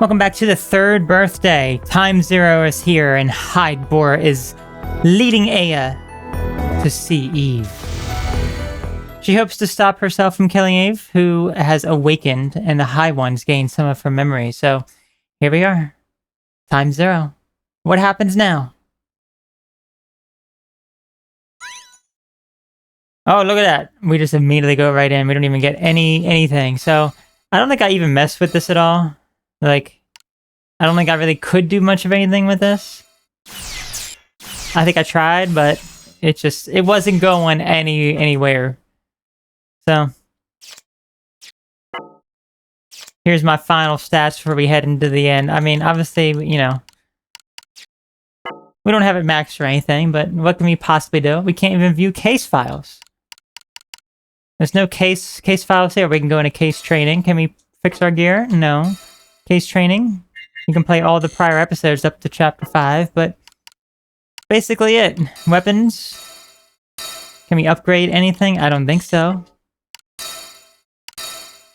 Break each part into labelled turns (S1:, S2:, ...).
S1: Welcome back to the third birthday. Time Zero is here, and Hyde Bohr is leading Aya to see Eve. She hopes to stop herself from killing Eve, who has awakened, and the High Ones gained some of her memory. So, here we are. Time Zero. What happens now? Oh, look at that. We just immediately go right in. We don't even get anything. So, I don't think I even messed with this at all. Like, I don't think I really could do much of anything with this. I think I tried, but it wasn't going anywhere. So, here's my final stats before we head into the end. I mean, obviously, you know, we don't have it maxed or anything, but what can we possibly do? We can't even view case files. There's no case files here. We can go into case training. Can we fix our gear? No. Case training. You can play all the prior episodes up to chapter 5, but basically it. Weapons. Can we upgrade anything? I don't think so.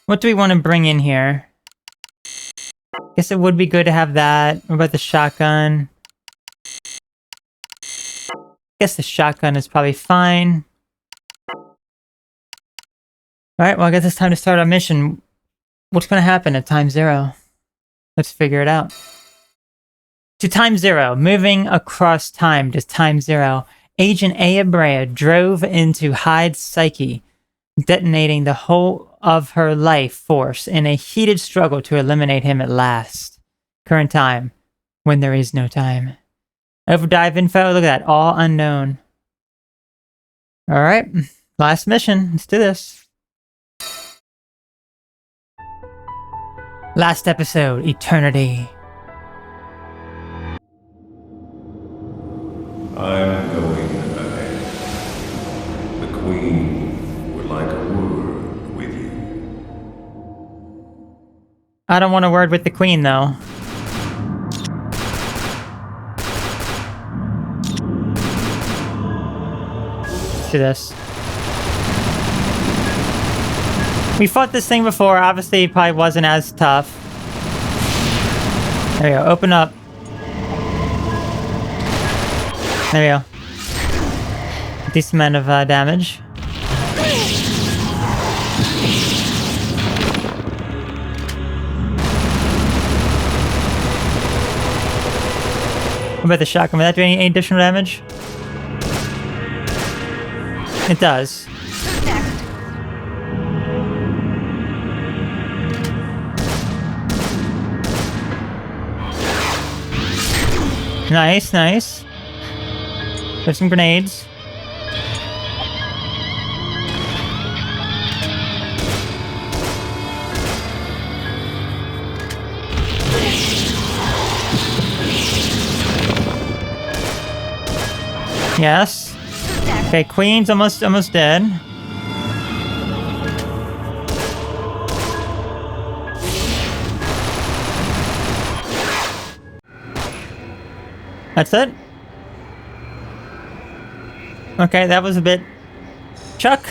S1: What do we want to bring in here? Guess it would be good to have that. What about the shotgun? Guess the shotgun is probably fine. Alright, well I guess it's time to start our mission. What's going to happen at Time Zero? Let's figure it out. To Time Zero. Moving across time to Time Zero. Agent Aya Brea drove into Hyde's psyche, detonating the whole of her life force in a heated struggle to eliminate him at last. Current time. When there is no time. Overdrive info. Look at that. All unknown. Alright. Last mission. Let's do this. Last episode, Eternity.
S2: I'm going ahead. The Queen would like a word with you.
S1: I don't want a word with the Queen, though. Let's do this. We fought this thing before. Obviously, it probably wasn't as tough. There we go. Open up. There we go. Decent amount of damage. What about the shotgun? Will that do any additional damage? It does. Nice, nice. There's some grenades. Yes. Okay, Queen's almost dead. That's it? Okay, that was a bit... Chuck?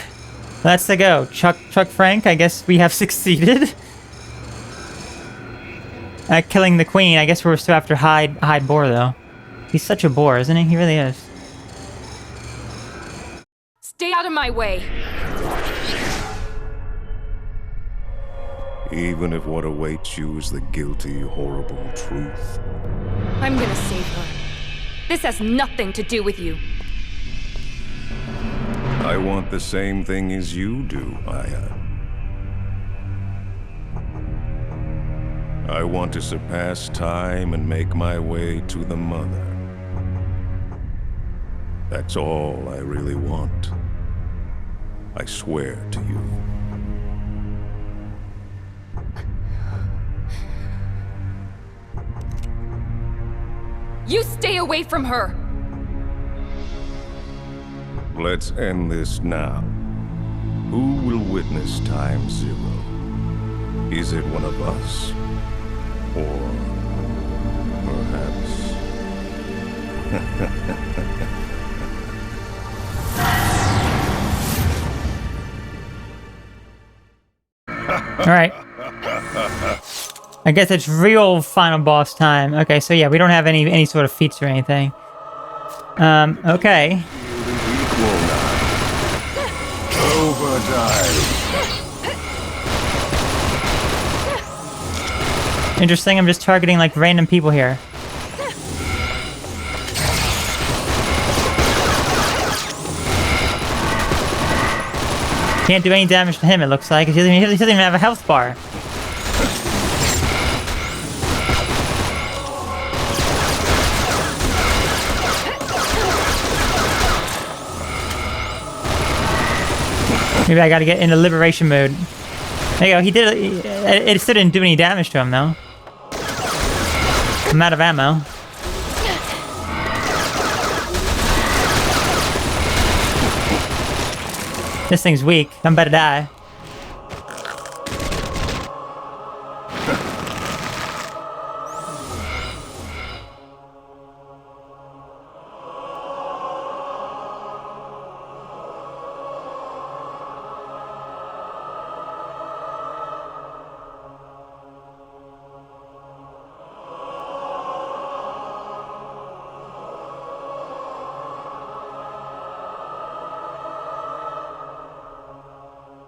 S1: That's the go. Chuck Frank, I guess we have succeeded. At killing the Queen. I guess we're still after Hyde Bohr, though. He's such a bore, isn't he? He really is.
S3: Stay out of my way!
S2: Even if what awaits you is the guilty, horrible truth.
S3: I'm gonna save her. This has nothing to do with you.
S2: I want the same thing as you do, Aya. I want to surpass time and make my way to the Mother. That's all I really want. I swear to you.
S3: You stay away from her!
S2: Let's end this now. Who will witness Time Zero? Is it one of us? Or
S1: perhaps... Alright. I guess it's real final boss time. Okay, so yeah, we don't have any sort of feats or anything. Okay. Interesting, I'm just targeting like random people here. Can't do any damage to him, it looks like. He doesn't even have a health bar. Maybe I gotta get into liberation mode. There you go, he did it still didn't do any damage to him though. I'm out of ammo. This thing's weak. I'm about to die.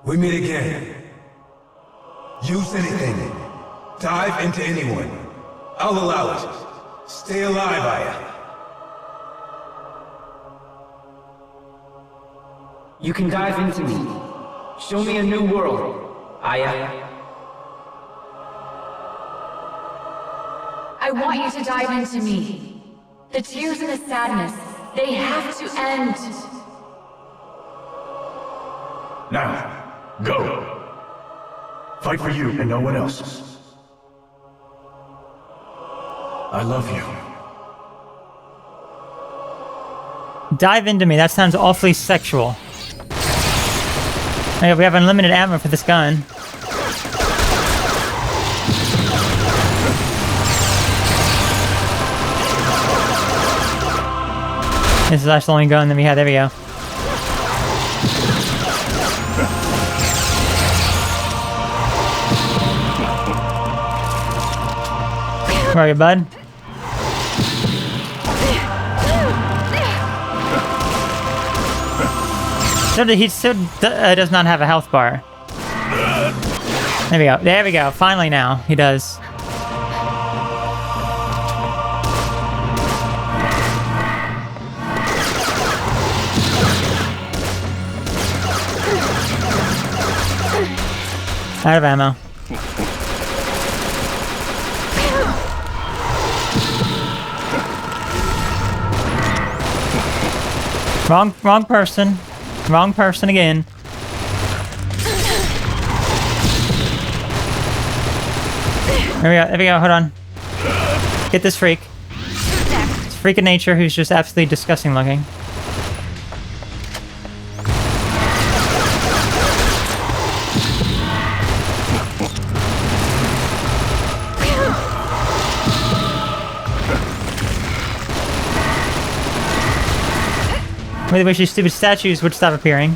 S4: We meet again. Use anything. Dive into anyone. I'll allow it. Stay alive, Aya.
S5: You can dive into me. Show me a new world, Aya.
S3: I want you to dive into me. The tears and the sadness, they have to end.
S4: Now, go. Fight for you and no one else. I love you.
S1: Dive into me, that sounds awfully sexual. Okay, we have unlimited ammo for this gun. This is actually the only gun that we had, there we go. Where are you, bud? He still does not have a health bar. There we go. There we go. Finally now. He does. Out of ammo. Wrong person. Wrong person again. There we go, hold on. Get this freak. It's a freak of nature who's just absolutely disgusting looking. I really wish these stupid statues would stop appearing.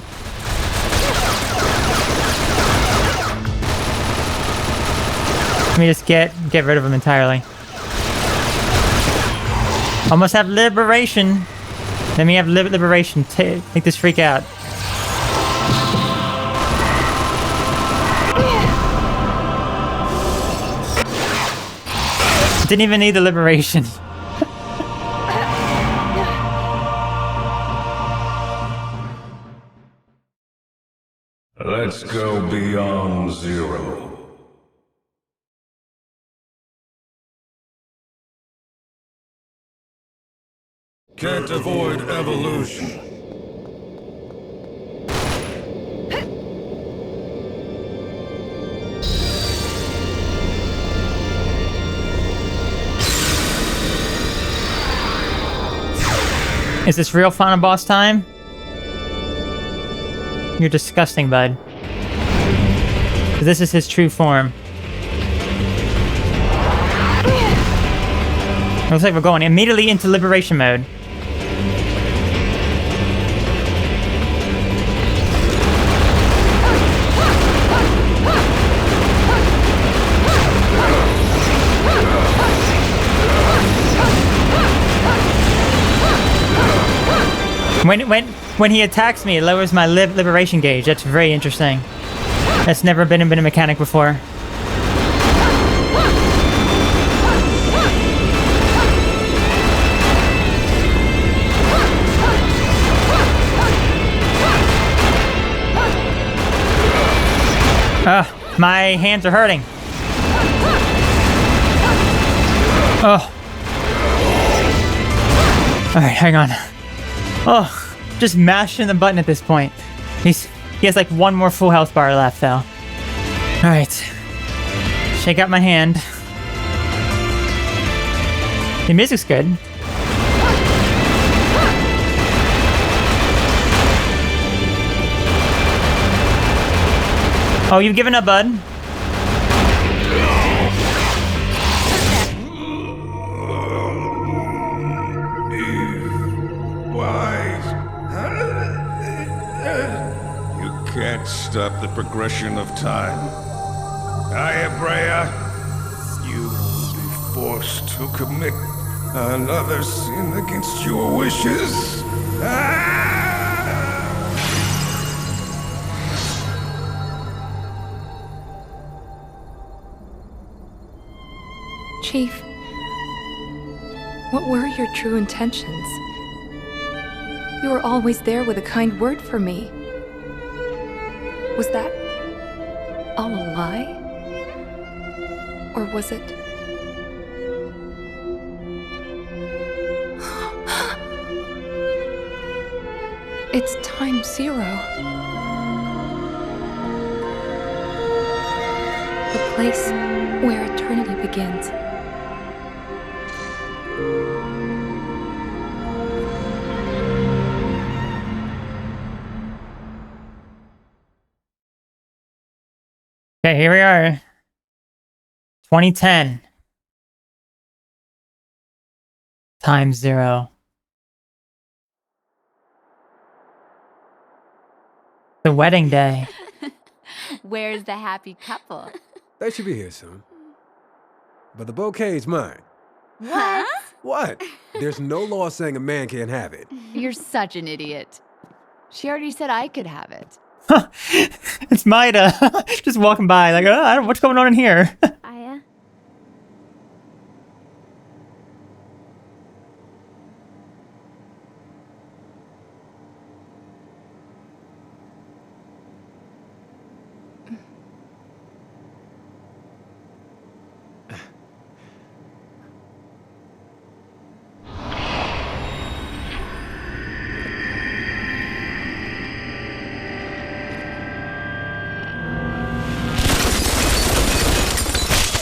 S1: Let me just get rid of them entirely. Almost have liberation. Let me have liberation. Take this freak out. Didn't even need the liberation.
S2: Let's go beyond zero. Can't avoid evolution.
S1: Is this real final boss time? You're disgusting, bud. This is his true form. Looks like we're going immediately into liberation mode. When he attacks me, it lowers my liberation gauge. That's very interesting. That's never been a mechanic before. My hands are hurting. Oh. Alright, hang on. Oh, just mashing the button at this point. He has like one more full health bar left though. Alright. Shake out my hand. The music's good. Oh, you've given up, bud?
S2: You can't stop the progression of time. Brea, you will be forced to commit another sin against your wishes.
S6: Chief, what were your true intentions? You were always there with a kind word for me. Was that all a lie? Or was it... It's time zero. The place where eternity begins.
S1: Okay, here we are. 2010. Time zero. The wedding day.
S7: Where's the happy couple?
S8: They should be here soon. But the bouquet's mine.
S7: What?
S8: What? There's no law saying a man can't have it.
S7: You're such an idiot. She already said I could have it.
S1: It's Maida. Just walking by, like, oh, I don't, what's going on in here?
S7: Aya?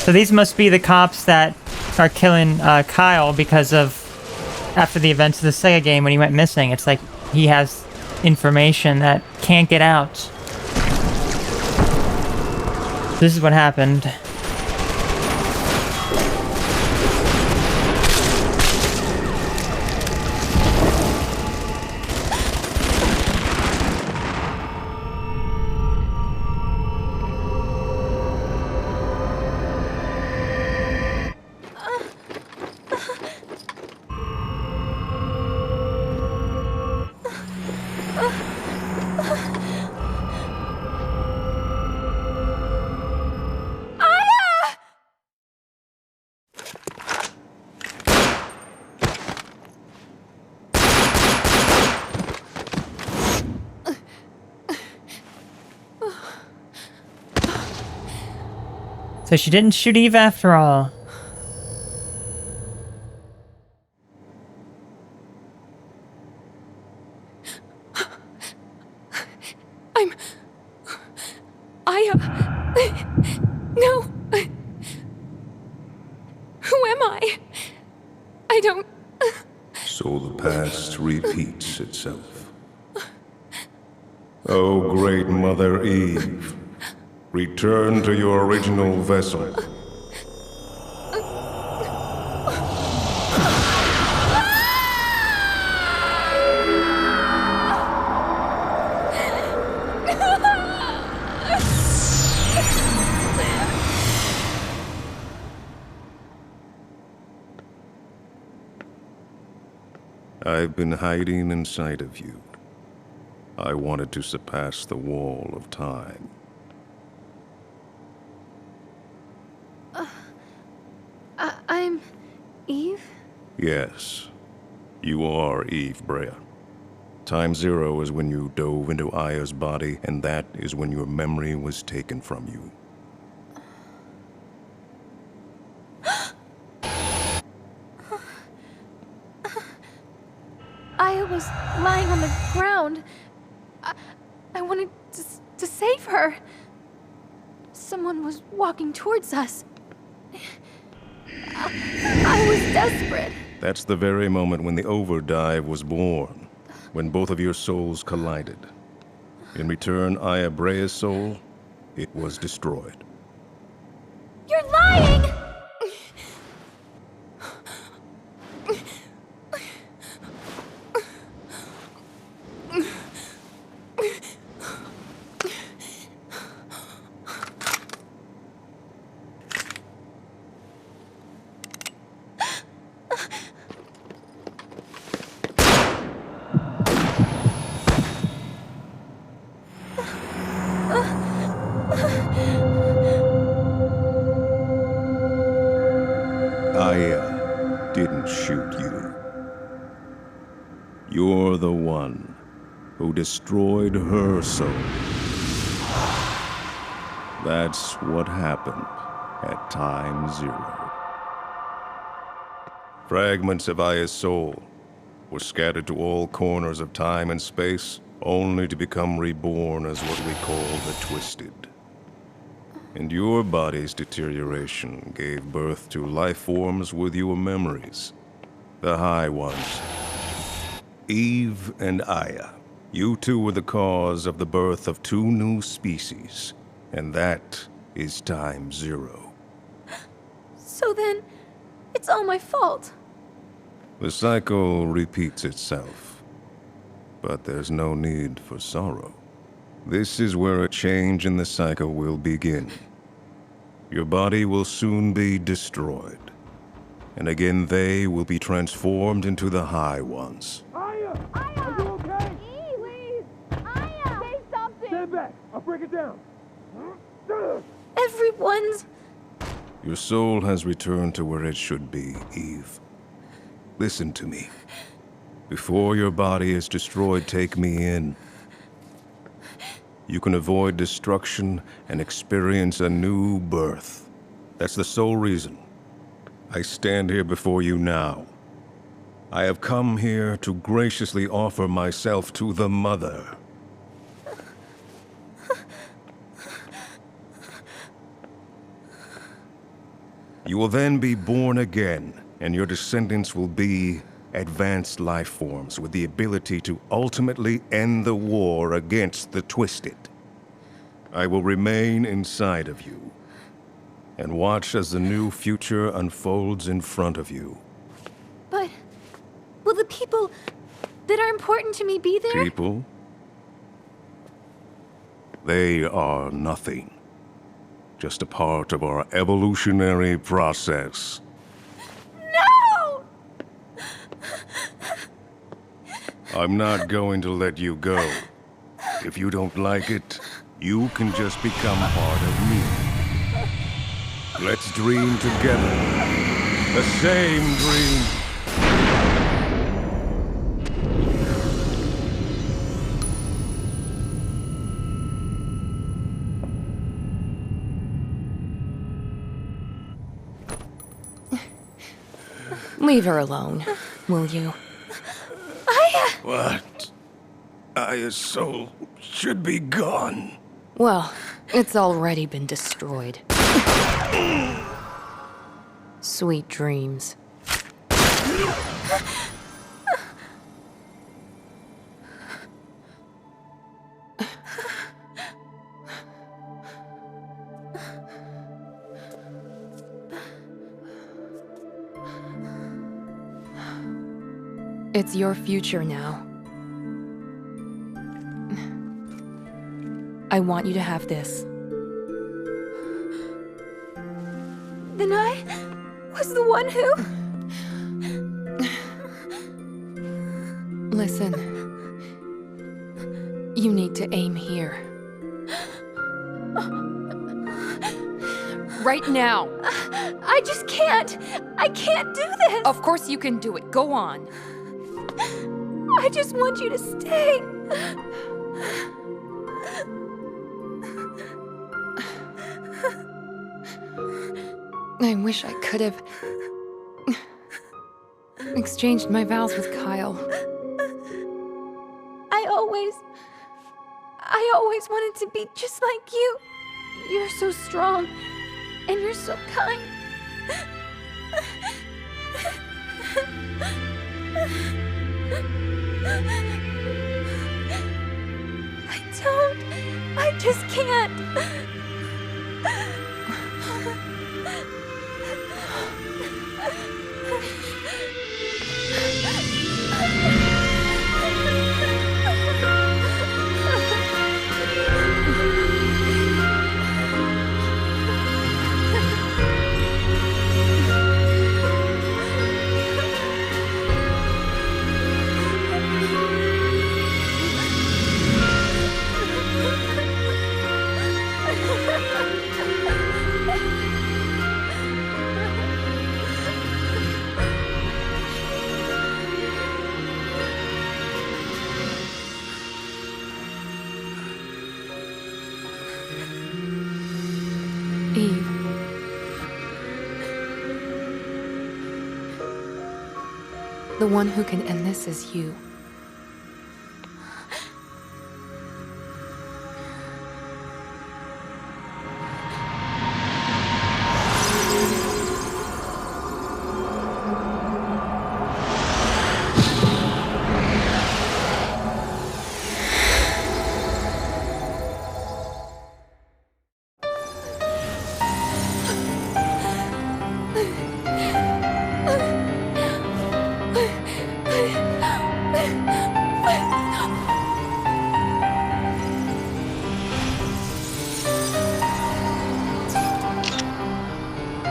S1: So these must be the cops that are killing Kyle because of after the events of the Sega game when he went missing. It's like he has information that can't get out. This is what happened. So she didn't shoot Eve after all.
S6: No. Who am I? I don't...
S2: So the past repeats itself. Oh, great Mother Eve, return to your original vessel. I've been hiding inside of you. I wanted to surpass the wall of time.
S6: I'm... Eve?
S2: Yes, you are Eve Brea. Time zero is when you dove into Aya's body, and that is when your memory was taken from you.
S6: Aya was lying on the ground. I wanted to save her. Someone was walking towards us. I was desperate.
S2: That's the very moment when the overdive was born, when both of your souls collided. In return, Aya Brea's soul, it was destroyed.
S6: You're lying!
S2: Aya didn't shoot you. You're the one who destroyed her soul. That's what happened at time zero. Fragments of Aya's soul were scattered to all corners of time and space, only to become reborn as what we call the Twisted. And your body's deterioration gave birth to life forms with your memories. The high ones. Eve and Aya. You two were the cause of the birth of two new species. And that is time zero.
S6: So then, it's all my fault.
S2: The cycle repeats itself. But there's no need for sorrow. This is where a change in the cycle will begin. Your body will soon be destroyed. And again, they will be transformed into the High Ones.
S9: Aya! Are you okay?
S7: Please! Aya! Say something!
S9: Stand back! I'll break it down.
S6: Everyone's...
S2: Your soul has returned to where it should be, Eve. Listen to me. Before your body is destroyed, take me in. You can avoid destruction and experience a new birth. That's the sole reason I stand here before you now. I have come here to graciously offer myself to the Mother. You will then be born again, and your descendants will be advanced life forms with the ability to ultimately end the war against the Twisted. I will remain inside of you and watch as the new future unfolds in front of you.
S6: But... will the people that are important to me be there?
S2: People? They are nothing. Just a part of our evolutionary process.
S6: No!
S2: I'm not going to let you go. If you don't like it, you can just become part of me. Let's dream together. The same dream.
S10: Leave her alone, will you?
S6: Aya!
S2: What? Aya's soul should be gone.
S10: Well, it's already been destroyed. Sweet dreams. It's your future now. I want you to have this.
S6: Then I was the one who... Listen. You need to aim here. Right now!
S11: I just can't! I can't do this!
S6: Of course you can do it. Go on.
S11: I just want you to stay!
S6: I wish I could have exchanged my vows with Kyle.
S11: I always wanted to be just like you. You're so strong, and you're so kind. I just can't.
S6: Eve. The one who can end this is you.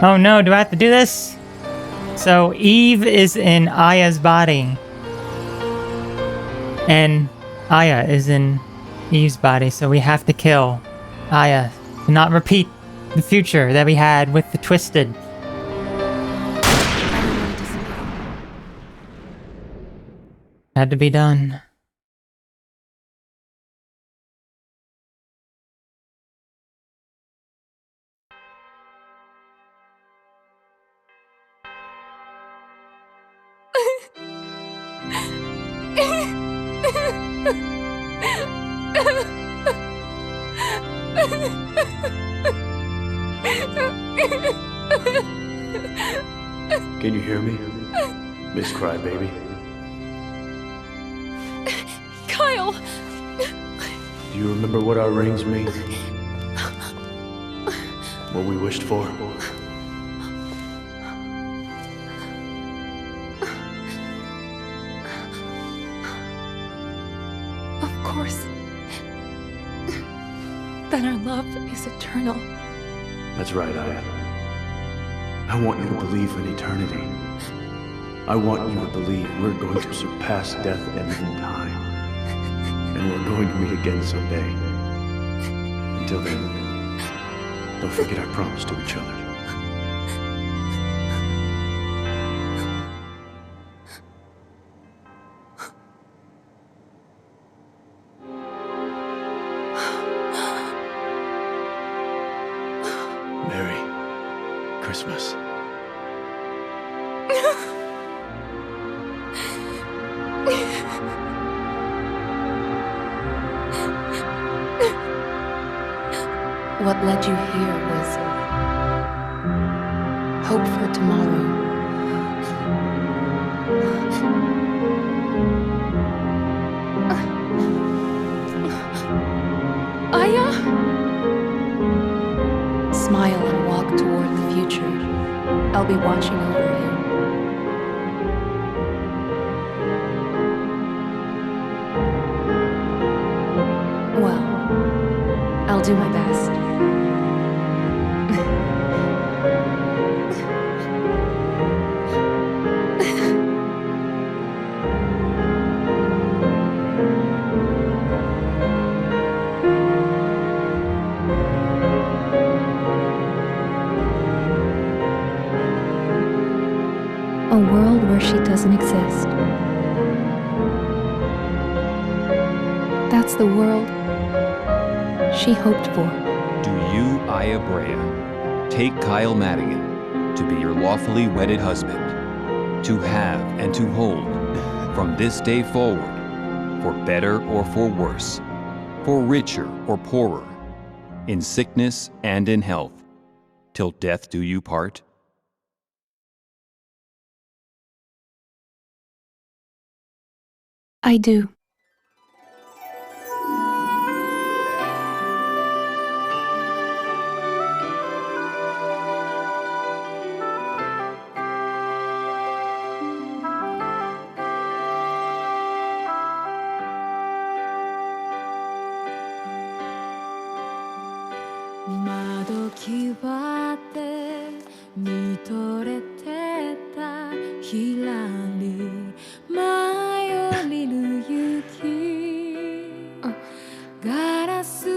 S1: Oh no, do I have to do this? So Eve is in Aya's body. And Aya is in Eve's body, so we have to kill Aya. To not repeat the future that we had with the Twisted. Had to be done.
S4: Can you hear me? Miss Crybaby?
S6: Kyle!
S4: Do you remember what our rings mean? What we wished for?
S6: Of course. That our love is eternal.
S4: That's right, Aya. I want you to believe in eternity. I want you to believe we're going to surpass death and even time. And we're going to meet again someday. Until then, don't forget our promise to each other. Merry Christmas.
S6: What led you here was hope for tomorrow. Aya? Smile and walk toward the future. I'll be watching over you. Well, I'll do my best. world where she doesn't exist. That's the world she hoped for.
S12: Do you, Aya Brea, take Kyle Madigan to be your lawfully wedded husband, to have and to hold from this day forward, for better or for worse, for richer or poorer, in sickness and in health, till death do you part?
S6: I do.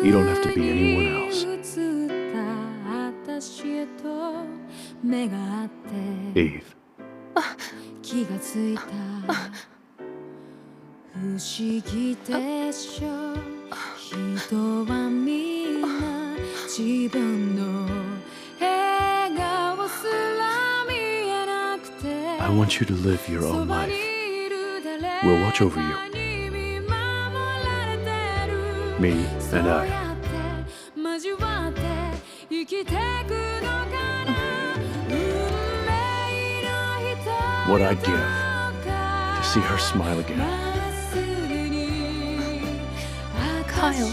S4: You don't have to be anyone else. Eve. I want you to live your own life. We'll watch over you. Me and I. What I'd give to see her smile again.
S6: Kyle.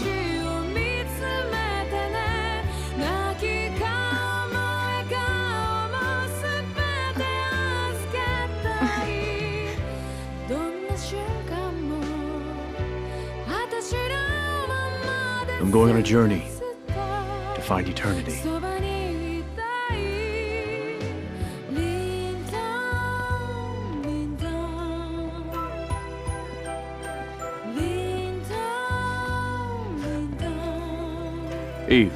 S4: I'm going on a journey to find eternity. Eve.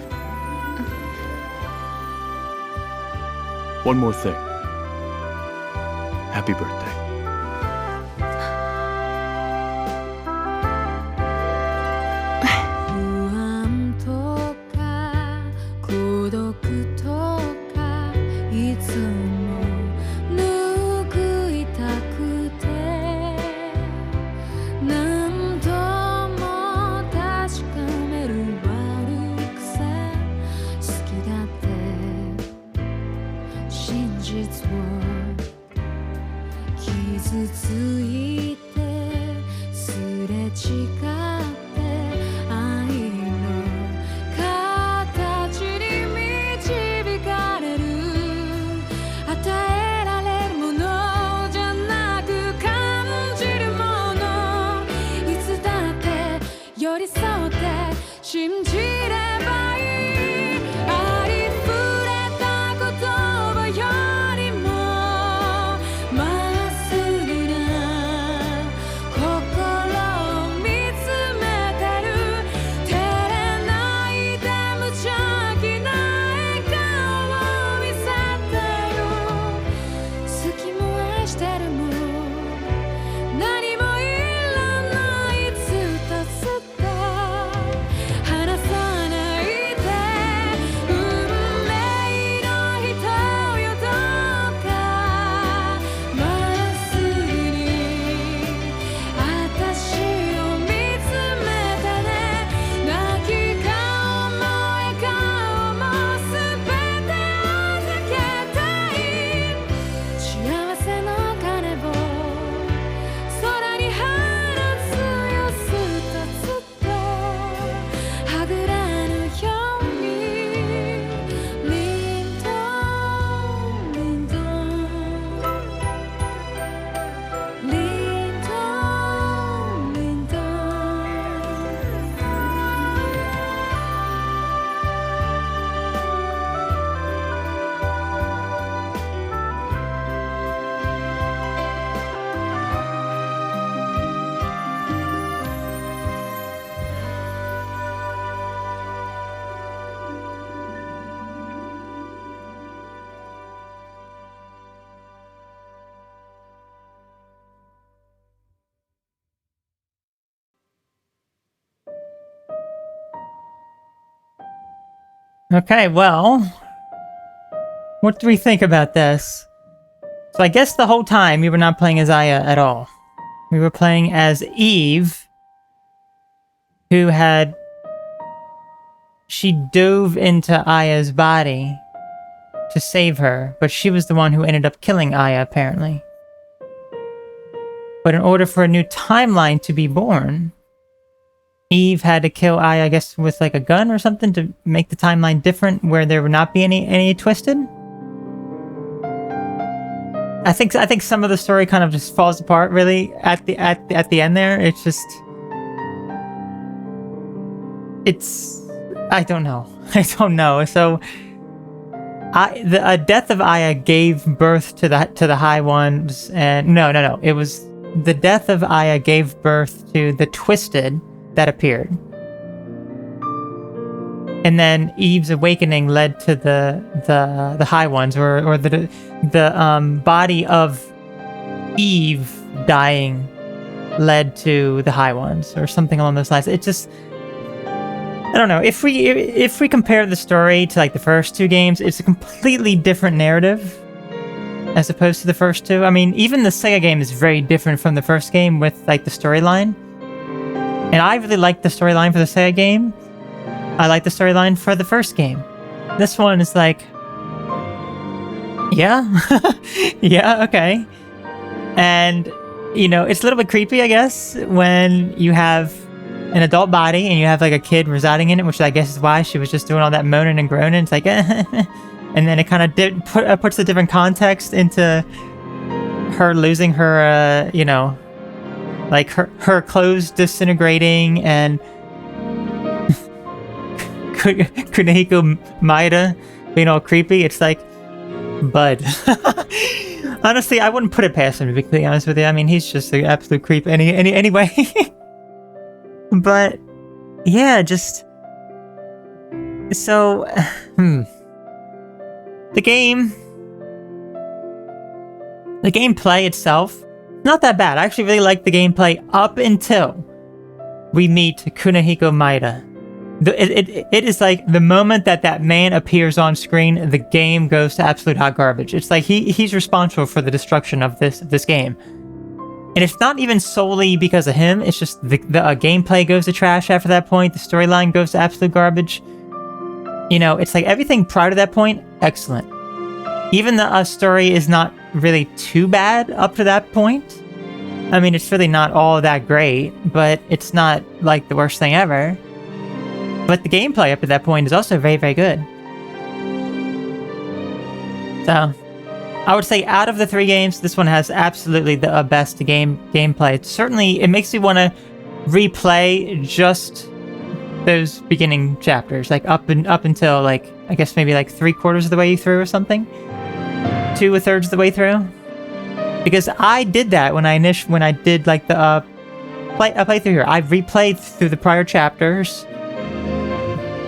S4: One more thing. Happy birthday.
S1: Okay, well, what do we think about this? So I guess the whole time we were not playing as Aya at all. We were playing as Eve, who had... She dove into Aya's body to save her, but she was the one who ended up killing Aya, apparently. But in order for a new timeline to be born, Eve had to kill Aya, I guess, with like a gun or something to make the timeline different, where there would not be any twisted. I think some of the story kind of just falls apart really at the end there. It's just, I don't know. So the death of Aya gave birth to the High Ones, and no, it was the death of Aya gave birth to the Twisted that appeared. And then Eve's awakening led to the High Ones, or the body of Eve dying led to the High Ones, or something along those lines. It just, I don't know. If we compare the story to like the first two games, it's a completely different narrative as opposed to the first two. I mean, even the Sega game is very different from the first game with like the storyline. And I really like the storyline for the Sega game. I like the storyline for the first game. This one is like, yeah, yeah, okay. And, you know, it's a little bit creepy, I guess, when you have an adult body and you have like a kid residing in it, which I guess is why she was just doing all that moaning and groaning. It's like, and then it kind of puts a different context into her losing her, you know, like her clothes disintegrating, and Kunihiko Maeda being all creepy. It's like, bud. Honestly, I wouldn't put it past him, to be completely honest with you. I mean, he's just an absolute creep anyway. But yeah, just so the gameplay itself, not that bad. I actually really like the gameplay up until we meet Kunihiko Maeda. It is like the moment that man appears on screen, the game goes to absolute hot garbage. It's like he's responsible for the destruction of this game. And it's not even solely because of him, it's just the gameplay goes to trash after that point, the storyline goes to absolute garbage. You know, it's like everything prior to that point, excellent. Even the story is not really too bad up to that point. I mean, it's really not all that great, but it's not like the worst thing ever. But the gameplay up to that point is also very, very good. So, I would say out of the three games, this one has absolutely the best gameplay. Certainly, it makes me want to replay just those beginning chapters, like up until like, I guess maybe like 3/4 of the way through or something, 2/3 of the way through, because I did that when I did like the playthrough here. I replayed through the prior chapters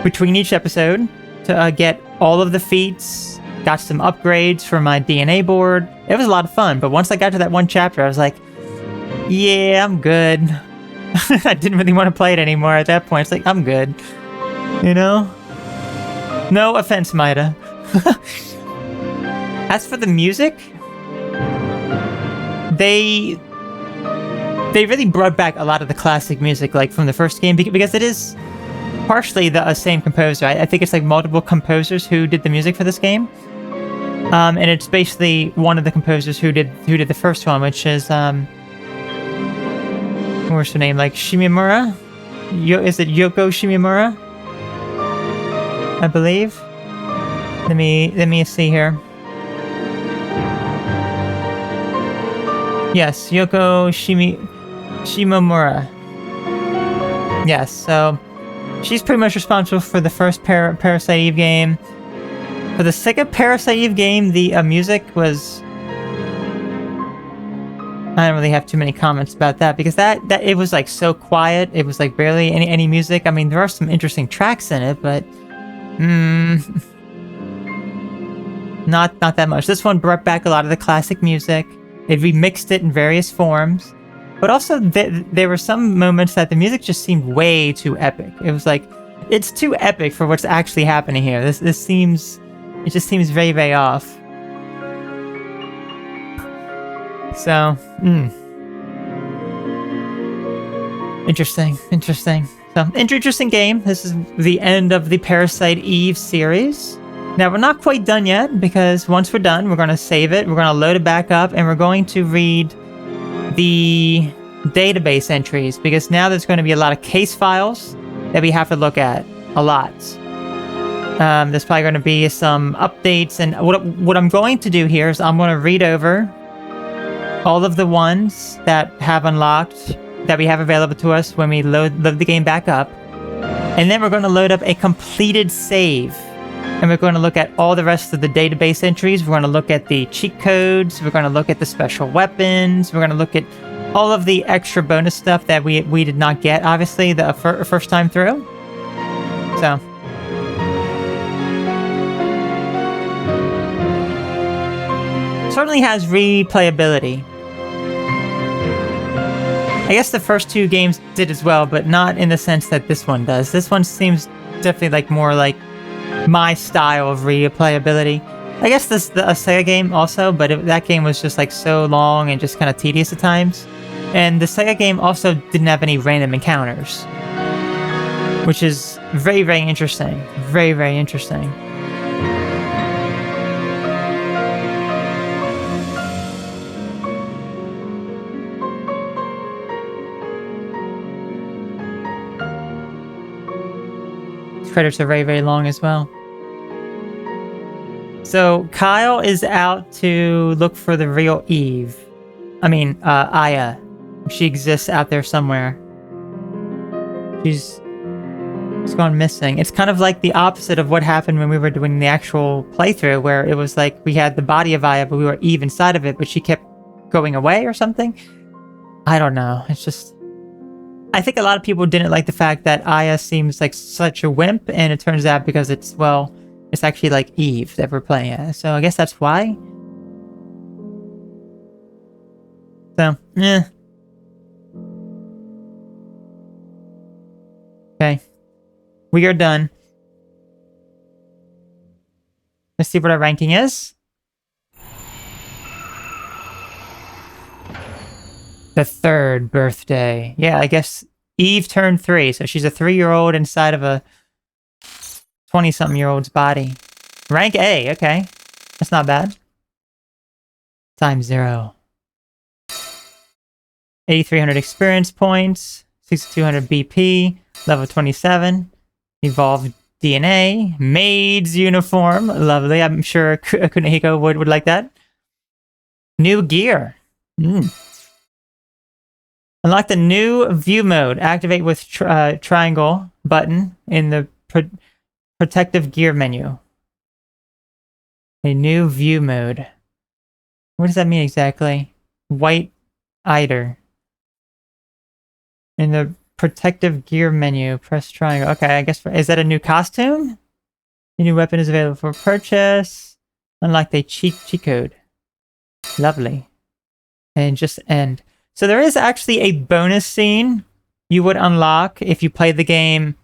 S1: between each episode to get all of the feats, got some upgrades for my DNA board. It was a lot of fun, but once I got to that one chapter, I was like, yeah, I'm good. I didn't really want to play it anymore at that point. It's like, I'm good. You know? No offense, Maeda. As for the music, they really brought back a lot of the classic music, like from the first game, because it is partially the same composer. I think it's like multiple composers who did the music for this game. And it's basically one of the composers who did the first one, which is what's her name? Like Shimimura? Is it Yoko Shimimura? I believe. Let me see here. Yes, Yoko Shimomura. Yes, so she's pretty much responsible for the first Parasite Eve game. For the second Parasite Eve game, the music was... I don't really have too many comments about that, because that it was like so quiet. It was like barely any music. I mean, there are some interesting tracks in it, but not that much. This one brought back a lot of the classic music. It remixed it in various forms, but also there were some moments that the music just seemed way too epic. It was like it's too epic for what's actually happening here. It just seems very, very off. So, interesting. So, interesting game. This is the end of the Parasite Eve series. Now, we're not quite done yet, because once we're done, we're going to save it, we're going to load it back up, and we're going to read the database entries, because now there's going to be a lot of case files that we have to look at. A lot. There's probably going to be some updates, and what I'm going to do here is I'm going to read over all of the ones that have unlocked, that we have available to us when we load the game back up, and then we're going to load up a completed save. And we're going to look at all the rest of the database entries. We're going to look at the cheat codes. We're going to look at the special weapons. We're going to look at all of the extra bonus stuff that we did not get, obviously, the first time through. So. Certainly has replayability. I guess the first two games did as well, but not in the sense that this one does. This one seems definitely like more like my style of replayability. I guess this a Sega game also, but that game was just like so long and just kind of tedious at times. And the Sega game also didn't have any random encounters, which is very, very interesting. Very, very interesting. Credits are very, very long as well. So Kyle is out to look for the real Eve. I mean, Aya. She exists out there somewhere. She's gone missing. It's kind of like the opposite of what happened when we were doing the actual playthrough, where it was like we had the body of Aya, but we were Eve inside of it, but she kept going away or something. I don't know. It's just... I think a lot of people didn't like the fact that Aya seems like such a wimp, and it turns out because it's, well, it's actually like Eve that we're playing as. So I guess that's why. So, yeah. Okay. We are done. Let's see what our ranking is. The third birthday. Yeah, I guess Eve turned 3, so she's a 3-year-old inside of a 20-something-year-old's body. Rank A, okay. That's not bad. Time 0. 8,300 experience points. 6,200 BP. Level 27. Evolved DNA. Maid's uniform. Lovely. I'm sure Kunihiko would like that. New gear. Unlock the new view mode. Activate with triangle button in the protective gear menu. A new view mode. What does that mean exactly? White Eider. In the protective gear menu, press triangle. Okay, I guess, is that a new costume? The new weapon is available for purchase. Unlock the cheat code. Lovely. And just end. So there is actually a bonus scene you would unlock if you play the game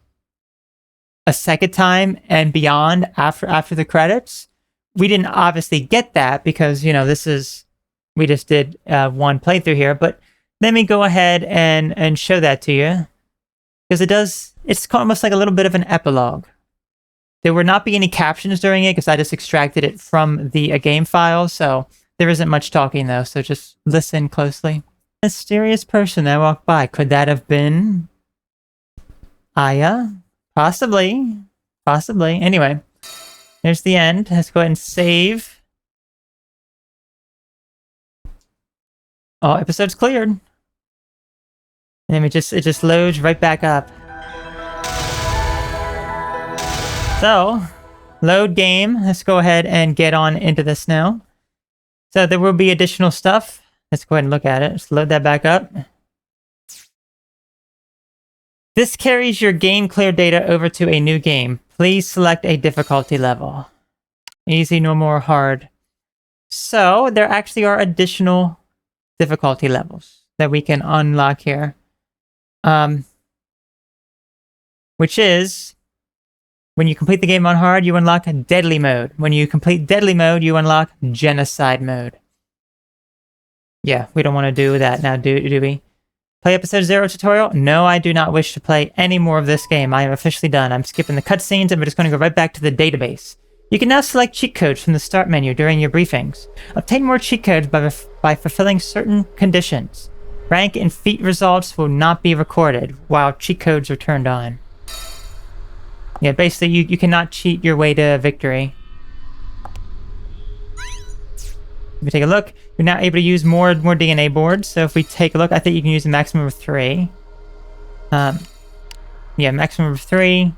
S1: a second time and beyond after the credits. We didn't obviously get that because, you know, we just did one playthrough here, but let me go ahead and show that to you. Because it's almost like a little bit of an epilogue. There would not be any captions during it because I just extracted it from the game file, so there isn't much talking though, so just listen closely. Mysterious person that walked by. Could that have been Aya? Possibly. Possibly. Anyway, there's the end. Let's go ahead and save. Oh, episode's cleared. And then it just loads right back up. So, load game. Let's go ahead and get on into this now. So there will be additional stuff. Let's go ahead and look at it. Let's load that back up. This carries your game clear data over to a new game. Please select a difficulty level. Easy, normal, or hard. So there actually are additional difficulty levels that we can unlock here. Which is When you complete the game on hard, you unlock deadly mode. When you complete deadly mode, you unlock genocide mode. Yeah, we don't want to do that now, do we? Play episode 0 tutorial? No, I do not wish to play any more of this game. I am officially done. I'm skipping the cutscenes and we're just going to go right back to the database. You can now select cheat codes from the start menu during your briefings. Obtain more cheat codes by fulfilling certain conditions. Rank and feat results will not be recorded while cheat codes are turned on. Yeah, basically you cannot cheat your way to victory. If we take a look, you're now able to use more DNA boards. So if we take a look, I think you can use a maximum of 3. Yeah, maximum of 3.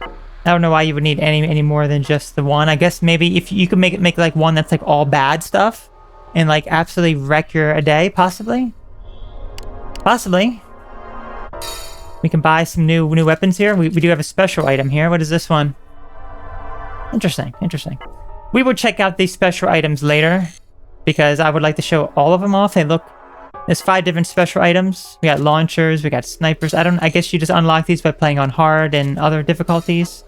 S1: I don't know why you would need any more than just the one. I guess maybe if you could make like one that's like all bad stuff and like absolutely wreck your day, possibly. Possibly. We can buy some new weapons here. We do have a special item here. What is this one? Interesting, interesting. We will check out these special items later because I would like to show all of them off. Hey, look. There's 5 different special items. We got launchers, we got snipers. I guess you just unlock these by playing on hard and other difficulties.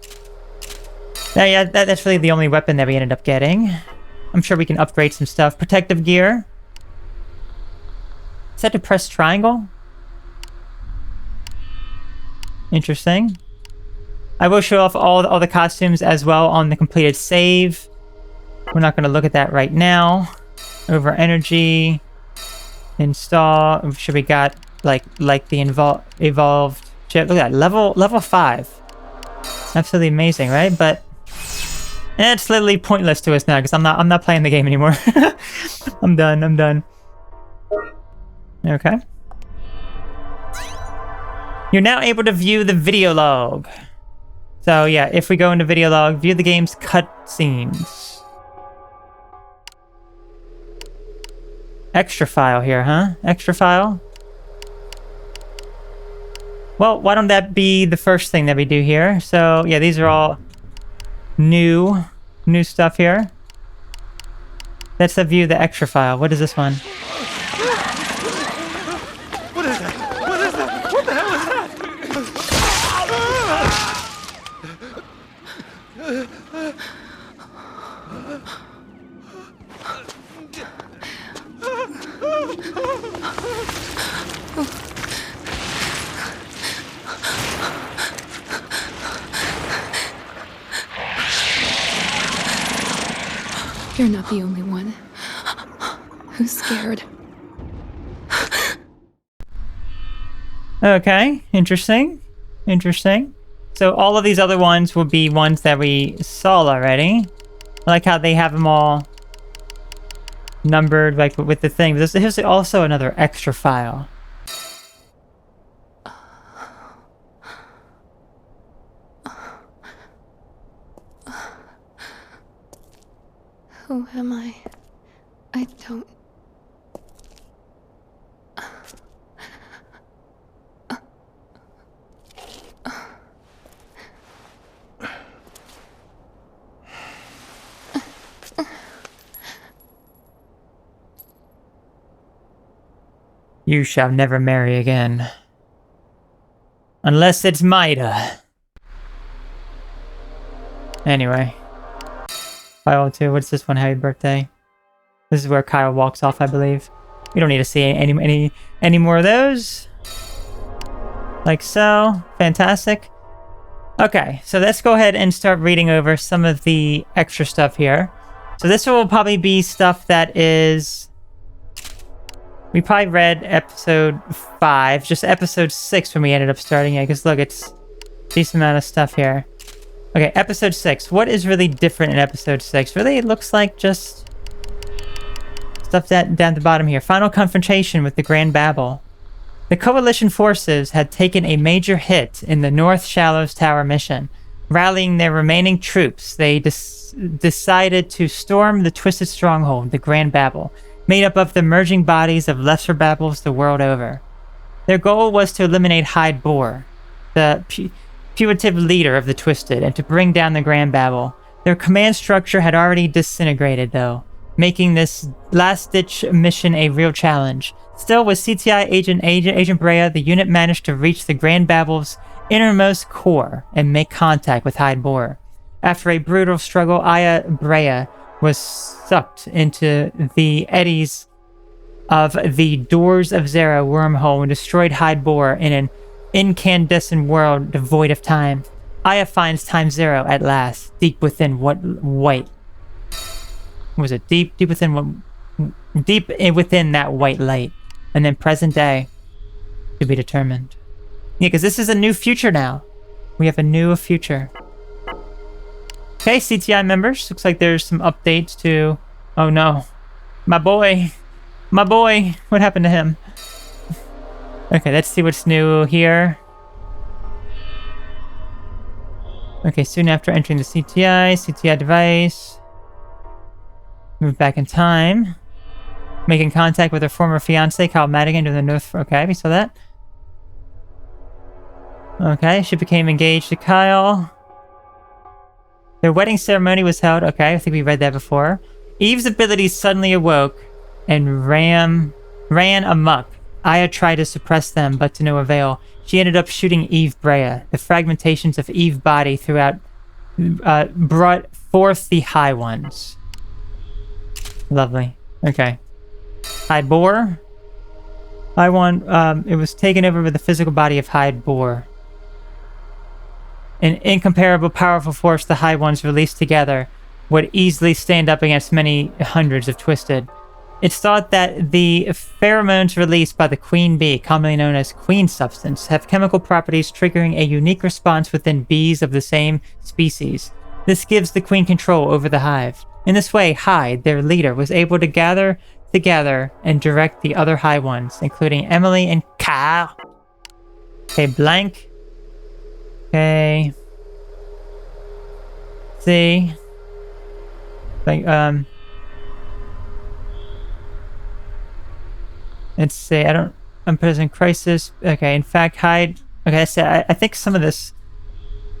S1: Yeah, that's really the only weapon that we ended up getting. I'm sure we can upgrade some stuff. Protective gear. Is that to press triangle? Interesting. I will show off all the costumes as well on the completed save. We're not going to look at that right now. Over energy. Install. I'm sure we got like the evolved chip. Look at that, level 5. Absolutely amazing, right? But it's literally pointless to us now because I'm not playing the game anymore. I'm done. Okay. You're now able to view the video log. So yeah, if we go into video log, view the game's cutscenes. Extra file here, huh? Extra file? Well, why don't that be the first thing that we do here? So, yeah, these are all new stuff here. Let's view the extra file. What is this one?
S9: What is that? What is that? What the hell is that?
S6: You're not the only one who's scared.
S1: Okay, interesting. So all of these other ones will be ones that we saw already. I like how they have them all numbered like with the thing. Here's also another extra file.
S6: Who am I? I don't...
S1: You shall never marry again. Unless it's Maida. Anyway. File 2, what's this one? Happy birthday. This is where Kyle walks off, I believe. We don't need to see any more of those. Like so. Fantastic. Okay, so let's go ahead and start reading over some of the extra stuff here. So this will probably be stuff that is... We probably read episode 5, just episode 6 when we ended up starting it, because look, it's a decent amount of stuff here. Okay, episode 6. What is really different in episode 6? Really, it looks like just stuff down at the bottom here. Final confrontation with the Grand Babel. The Coalition forces had taken a major hit in the North Shallows Tower mission. Rallying their remaining troops, they decided to storm the Twisted Stronghold, the Grand Babel, made up of the merging bodies of lesser Babels the world over. Their goal was to eliminate Hyde Bohr, the putative leader of the Twisted, and to bring down the Grand Babel. Their command structure had already disintegrated, though, making this last-ditch mission a real challenge. Still, with CTI Agent Brea, the unit managed to reach the Grand Babel's innermost core and make contact with Hyde Bohr. After a brutal struggle, Aya Brea was sucked into the eddies of the Doors of Zero wormhole and destroyed Hyde Bohr in an incandescent world devoid of time. Aya finds time zero at last, deep within white. Was it deep within that white light? And then present day to be determined. Yeah, because this is a new future now. We have a new future. Okay, CTI members. Looks like there's some updates to... Oh no. My boy. My boy. What happened to him? Okay, let's see what's new here. Okay, soon after entering the CTI device. Move back in time. Making contact with her former fiance, Kyle Madigan, to the north. Okay, we saw that. Okay, she became engaged to Kyle. Their wedding ceremony was held. Okay, I think we read that before. Eve's abilities suddenly awoke and ran amok. Aya tried to suppress them, but to no avail. She ended up shooting Eve Brea. The fragmentations of Eve's body throughout brought forth the High Ones. Lovely. Okay. Hyde Bohr. It was taken over with the physical body of Hyde Bohr. An incomparable, powerful force the High Ones released together would easily stand up against many hundreds of Twisted. It's thought that the pheromones released by the queen bee, commonly known as queen substance, have chemical properties triggering a unique response within bees of the same species. This gives the queen control over the hive. In this way, Hyde, their leader, was able to gather together and direct the other High Ones, including Emily and Kyle. Okay, blank. Okay. See. Like, let's see. I'm present crisis. Okay, in fact, Hyde. Okay, I think some of this.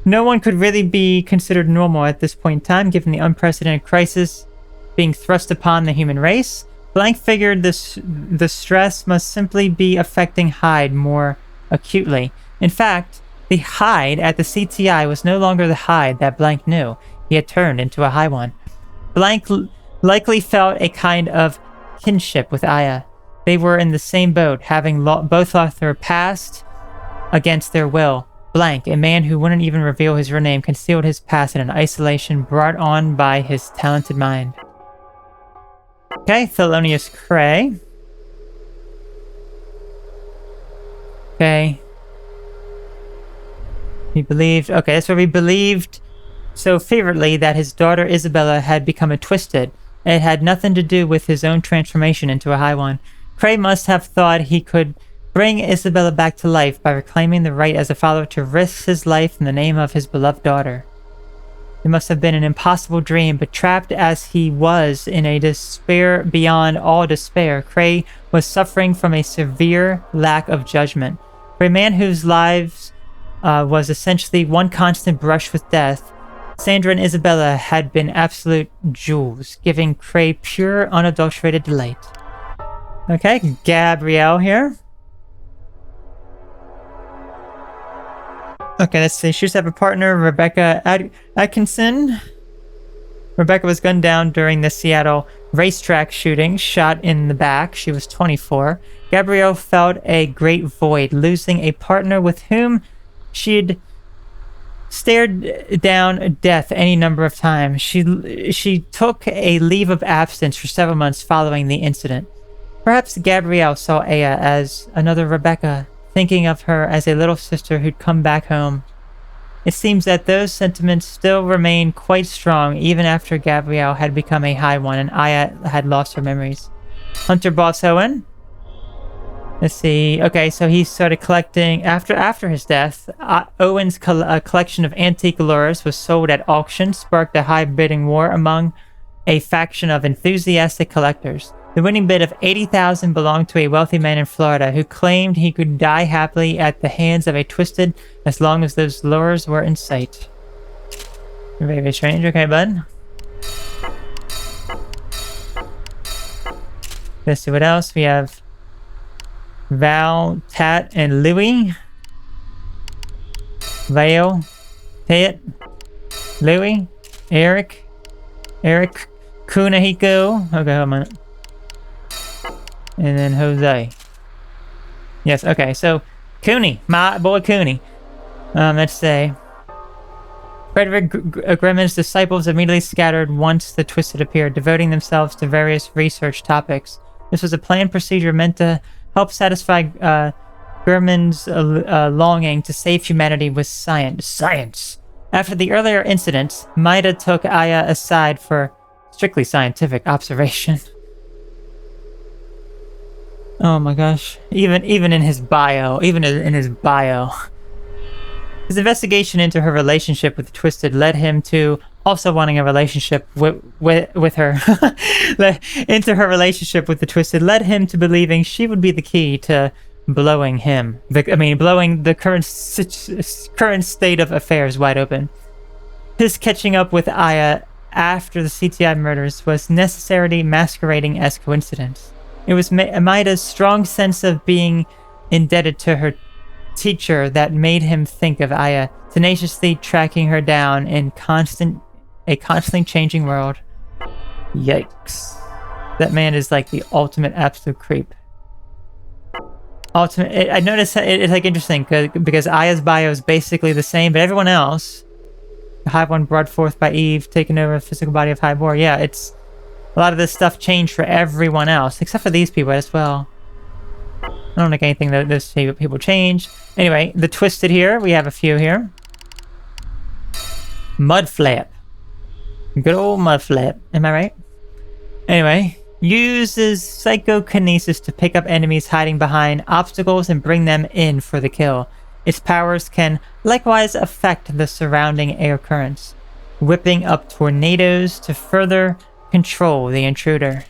S1: No one could really be considered normal at this point in time, given the unprecedented crisis being thrust upon the human race. Blank figured the stress must simply be affecting Hyde more acutely. In fact, the Hyde at the CTI was no longer the Hyde that Blank knew. He had turned into a High One. Blank likely felt a kind of kinship with Aya. They were in the same boat, having both lost their past against their will. Blank, a man who wouldn't even reveal his real name, concealed his past in an isolation brought on by his talented mind. Okay, Thelonious Cray. Okay. He believed... Okay, that's where we believed so fervently that his daughter Isabella had become a Twisted, and it had nothing to do with his own transformation into a High One. Cray must have thought he could bring Isabella back to life by reclaiming the right as a father to risk his life in the name of his beloved daughter. It must have been an impossible dream, but trapped as he was in a despair beyond all despair, Cray was suffering from a severe lack of judgment. For a man whose lives was essentially one constant brush with death, Sandra and Isabella had been absolute jewels, giving Cray pure, unadulterated delight. Okay, Gabrielle here. Okay, let's see. She used to have a partner, Rebecca Atkinson. Rebecca was gunned down during the Seattle racetrack shooting, shot in the back. She was 24. Gabrielle felt a great void, losing a partner with whom she'd stared down death any number of times. She took a leave of absence for several months following the incident. Perhaps Gabrielle saw Aya as another Rebecca, thinking of her as a little sister who'd come back home. It seems that those sentiments still remain quite strong even after Gabrielle had become a High One and Aya had lost her memories. Hunter Boss Owen. Let's see. Okay, so he started collecting after his death. Owen's collection of antique lures was sold at auction, sparked a high bidding war among a faction of enthusiastic collectors. The winning bid of $80,000 belonged to a wealthy man in Florida who claimed he could die happily at the hands of a Twisted as long as those lures were in sight. Very, very strange. Okay, bud. Let's see what else. We have Val, Tat, and Louie. Vale, Ted, Louis, Eric, Kunahiko. Okay, hold on a minute. And then Jose. Yes, okay, so Cooney, my boy Cooney. Let's say Frederick Gremmen's disciples immediately scattered once the Twisted appeared, devoting themselves to various research topics. This was a planned procedure meant to help satisfy Gremmen's longing to save humanity with science. After the earlier incidents, Maida took Aya aside for strictly scientific observation. Oh my gosh. Even in his bio. His investigation into her relationship with Twisted led him to also wanting a relationship with her. Into her relationship with the Twisted led him to believing she would be the key to blowing him. Blowing the current state of affairs wide open. His catching up with Aya after the CTI murders was necessarily masquerading as coincidence. It was Maida's strong sense of being indebted to her teacher that made him think of Aya, tenaciously tracking her down in a constantly changing world. Yikes. That man is like the ultimate absolute creep. I noticed it's like interesting because Aya's bio is basically the same, but everyone else, the Hive one brought forth by Eve, taking over the physical body of Bohr. Yeah, it's a lot of this stuff changed for everyone else, except for these people as well. I don't think anything that those people change. Anyway, the Twisted here, we have a few here. Mudflap. Good old Mudflap, am I right? Anyway, uses psychokinesis to pick up enemies hiding behind obstacles and bring them in for the kill. Its powers can likewise affect the surrounding air currents, whipping up tornadoes to further control the intruder.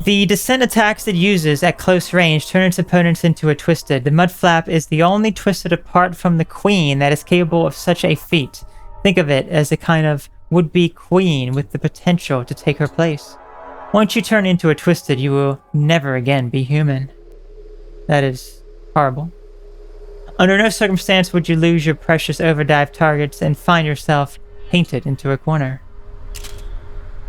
S1: The descent attacks it uses at close range turn its opponents into a Twisted. The Mudflap is the only Twisted apart from the Queen that is capable of such a feat. Think of it as a kind of would-be queen with the potential to take her place. Once you turn into a Twisted, you will never again be human. That is horrible. Under no circumstance would you lose your precious overdrive targets and find yourself painted into a corner.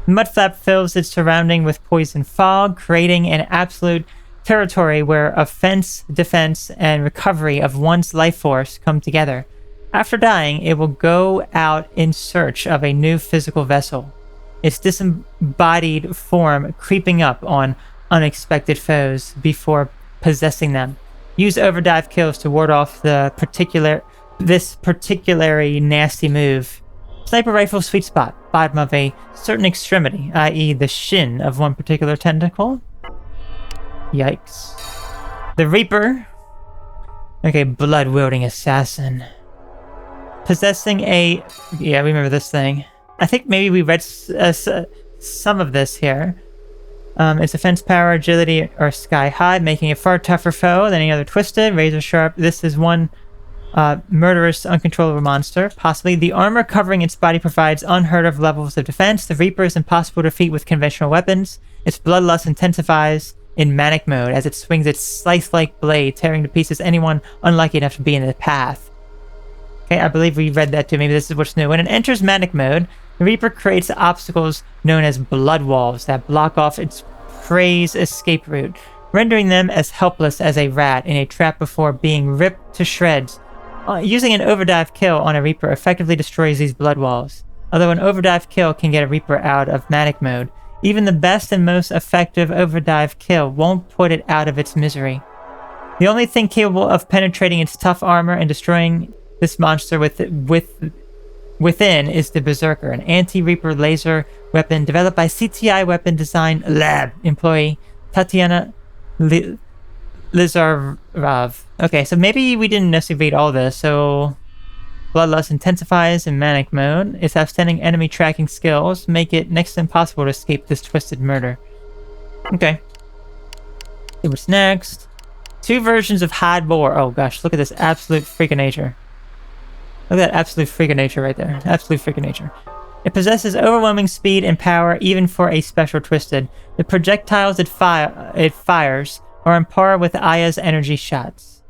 S1: The Mudflap fills its surrounding with poison fog, creating an absolute territory where offense, defense, and recovery of one's life force come together. After dying, it will go out in search of a new physical vessel, its disembodied form creeping up on unexpected foes before possessing them. Use overdrive kills to ward off this particularly nasty move. Sniper rifle sweet spot, bottom of a certain extremity, i.e. the shin of one particular tentacle. Yikes. The Reaper. Okay, blood-wielding assassin. Possessing a... Yeah, we remember this thing. I think maybe we read some of this here. Its defense power, agility are sky high, making it far tougher foe than any other Twisted. Razor sharp. This is one murderous, uncontrollable monster. Possibly. The armor covering its body provides unheard of levels of defense. The Reaper is impossible to defeat with conventional weapons. Its bloodlust intensifies in manic mode as it swings its slice-like blade, tearing to pieces anyone unlucky enough to be in its path. Okay, I believe we read that too. Maybe this is what's new. When it enters manic mode, the Reaper creates obstacles known as blood walls that block off its prey's escape route, rendering them as helpless as a rat in a trap before being ripped to shreds. Using an overdrive kill on a Reaper effectively destroys these blood walls. Although an overdrive kill can get a Reaper out of manic mode, even the best and most effective overdrive kill won't put it out of its misery. The only thing capable of penetrating its tough armor and destroying this monster within is the Berserker, an anti-Reaper laser weapon developed by CTI Weapon Design Lab employee Tatiana Lizarov. Okay, so maybe we didn't necessarily read all this. So, bloodlust intensifies in manic mode. Its outstanding enemy tracking skills make it next to impossible to escape this Twisted murder. Okay. See what's next. 2 versions of Hyde Bohr. Oh gosh, look at this absolute freak of nature. Look at that absolute freak of nature right there. Absolute freak of nature. It possesses overwhelming speed and power even for a special Twisted. The projectiles it fires are on par with Aya's energy shots.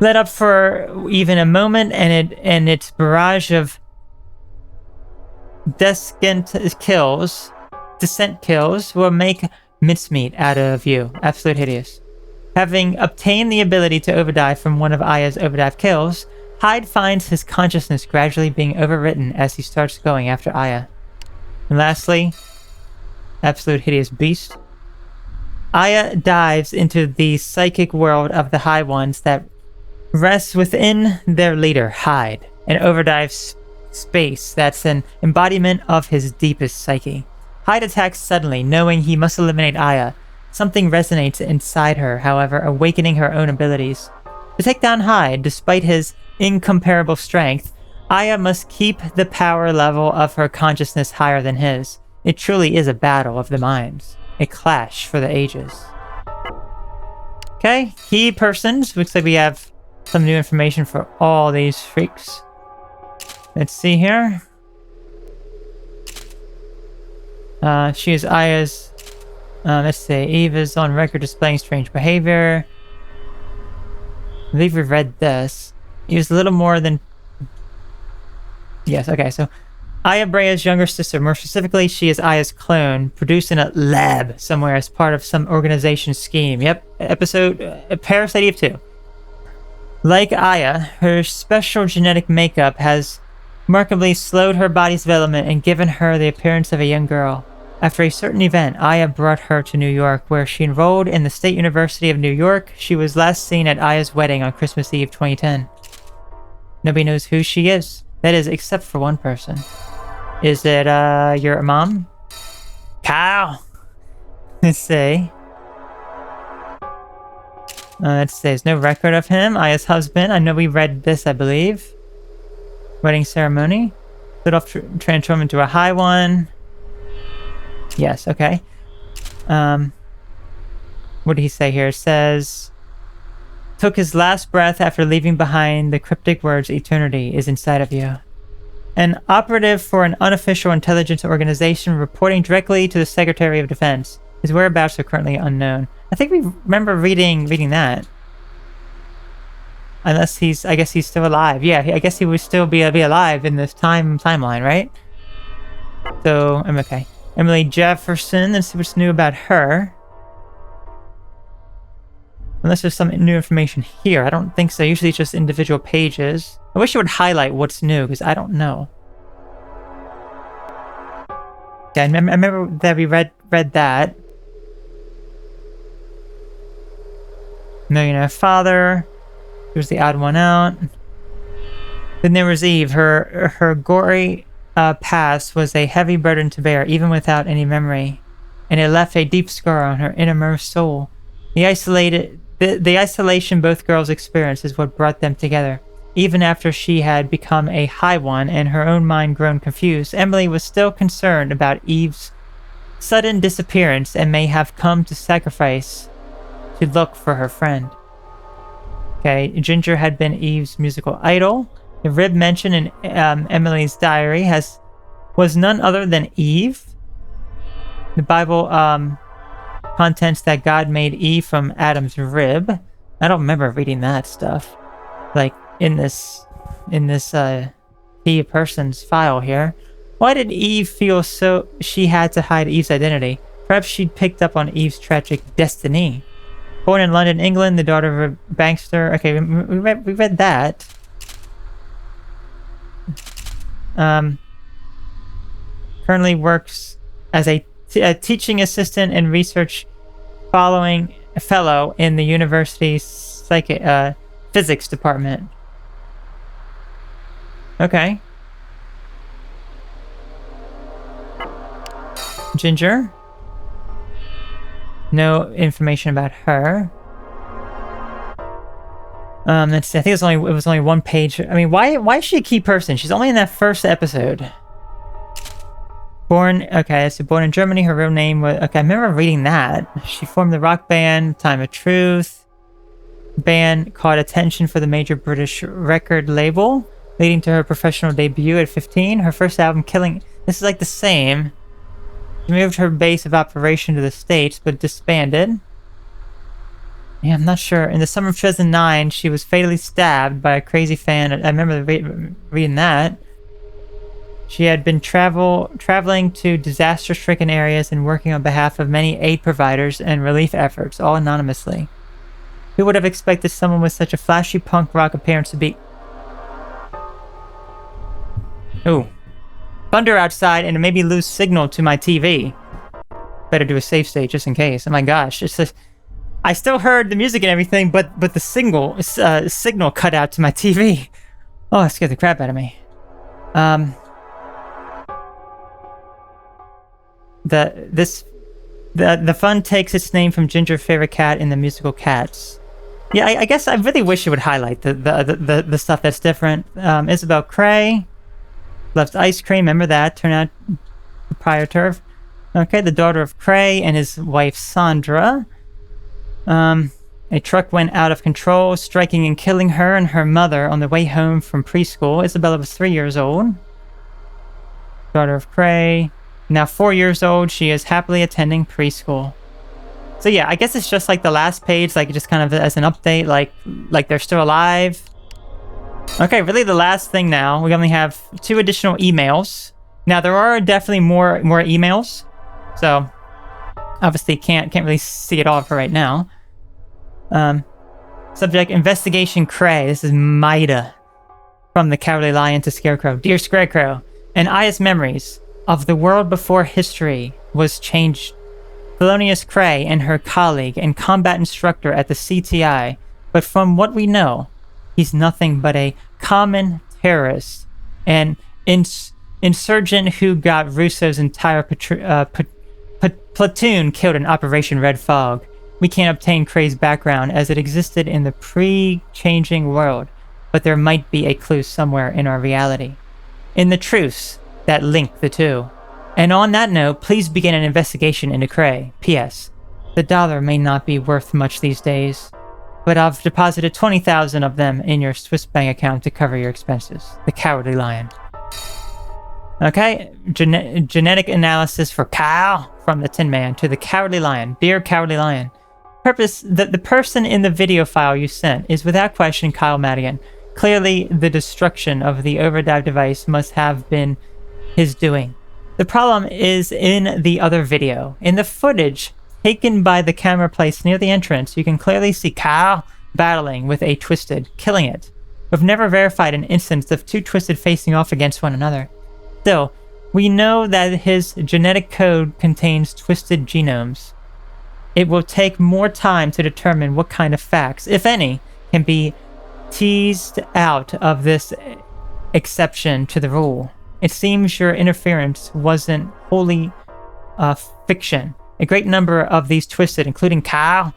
S1: let up for even a moment, and its barrage of descent kills will make mincemeat out of you. Absolute hideous. Having obtained the ability to overdive from one of Aya's overdive kills, Hyde finds his consciousness gradually being overwritten as he starts going after Aya. And lastly, absolute hideous beast. Aya dives into the psychic world of the High Ones that rests within their leader, Hyde, and overdives space that's an embodiment of his deepest psyche. Hyde attacks suddenly, knowing he must eliminate Aya. Something resonates inside her, however, awakening her own abilities. To take down Hyde, despite his incomparable strength, Aya must keep the power level of her consciousness higher than his. It truly is a battle of the minds. A clash for the ages. Okay, key persons. Looks like we have some new information for all these freaks. Let's see here. She is Aya's... let's see. Eve is on record displaying strange behavior. I believe we've read this. He was a little more than... Yes, okay, so... Aya Brea's younger sister, more specifically, she is Aya's clone, produced in a lab somewhere as part of some organization scheme. Yep, episode... Parasite Eve 2. Like Aya, her special genetic makeup has remarkably slowed her body's development and given her the appearance of a young girl. After a certain event, Aya brought her to New York, where she enrolled in the State University of New York. She was last seen at Aya's wedding on Christmas Eve 2010. Nobody knows who she is. That is, except for one person. Is it, your mom? Kyle! Let's see. Let's see, there's no record of him. Aya's husband. I know we read this, I believe. Wedding ceremony. Split off, transform into a high one. Yes, okay. What did he say here? It says... Took his last breath after leaving behind the cryptic words, eternity is inside of you. An operative for an unofficial intelligence organization reporting directly to the Secretary of Defense. His whereabouts are currently unknown. I think we remember reading that. Unless he's... I guess he's still alive. Yeah, I guess he would still be alive in this timeline, right? So, I'm okay. Emily Jefferson, let's see what's new about her. Unless there's some new information here. I don't think so. Usually it's just individual pages. I wish it would highlight what's new, because I don't know. Yeah, I remember that we read that. Millionaire father. He was the odd one out. Then there was Eve. Her gory past was a heavy burden to bear, even without any memory. And it left a deep scar on her innermost soul. The isolation both girls experienced is what brought them together. Even after she had become a high one and her own mind grown confused, Emily was still concerned about Eve's sudden disappearance and may have come to sacrifice to look for her friend. Okay, Ginger had been Eve's musical idol. The rib mentioned in Emily's diary was none other than Eve. The Bible contents that God made Eve from Adam's rib. I don't remember reading that stuff. Like in this key person's file here. Why did Eve feel so she had to hide Eve's identity? Perhaps she'd picked up on Eve's tragic destiny. Born in London, England, the daughter of a bankster. Okay, we read that. Currently works as a teaching assistant and research fellow in the university's physics department. Okay. Ginger. No information about her. Let's see. I think it was only one page. I mean, why is she a key person? She's only in that first episode. Born in Germany. Her real name was... Okay, I remember reading that. She formed the rock band Time of Truth. Band caught attention for the major British record label, leading to her professional debut at 15. Her first album, Killing... This is like the same. She moved her base of operation to the States, but disbanded. Yeah, I'm not sure. In the summer of 2009, she was fatally stabbed by a crazy fan. I remember reading that. She had been traveling to disaster-stricken areas and working on behalf of many aid providers and relief efforts, all anonymously. Who would have expected someone with such a flashy punk rock appearance to be... Ooh. Thunder outside and it made me lose signal to my TV. Better do a save state just in case. Oh my gosh, it's just... I still heard the music and everything, but the signal cut out to my TV. Oh, it scared the crap out of me. The fund takes its name from Ginger's favorite cat in the musical Cats. Yeah, I guess I really wish it would highlight the stuff that's different. Isabel Cray left ice cream. Remember that? Turned out proprietor. Okay, the daughter of Cray and his wife Sandra. A truck went out of control, striking and killing her and her mother on the way home from preschool. Isabella was 3 years old. Daughter of Cray. Now 4 years old, she is happily attending preschool. So yeah, I guess it's just like the last page, like just kind of as an update, like they're still alive. Okay, really the last thing now, we only have 2 additional emails. Now there are definitely more emails, so obviously can't really see it all for right now. Subject, Investigation Cray. This is Maida from the Cowardly Lion to Scarecrow. Dear Scarecrow, and Aya's memories of the world before history was changed. Thelonious Cray and her colleague and combat instructor at the CTI, but from what we know, he's nothing but a common terrorist, an insurgent who got Russo's entire platoon killed in Operation Red Fog. We can't obtain Cray's background as it existed in the pre-changing world, but there might be a clue somewhere in our reality. In the truths that link the two. And on that note, please begin an investigation into Cray. P.S. The dollar may not be worth much these days, but I've deposited 20,000 of them in your Swiss bank account to cover your expenses. The Cowardly Lion. Okay, genetic analysis for Kyle from the Tin Man to the Cowardly Lion. Dear Cowardly Lion, the person in the video file you sent is without question Kyle Madigan. Clearly, the destruction of the overdrive device must have been his doing. The problem is in the other video. In the footage taken by the camera placed near the entrance, you can clearly see Kyle battling with a Twisted, killing it. We've never verified an instance of 2 Twisted facing off against one another. Still, we know that his genetic code contains Twisted genomes. It will take more time to determine what kind of facts, if any, can be teased out of this exception to the rule. It seems your interference wasn't wholly fiction. A great number of these Twisted, including Kyle,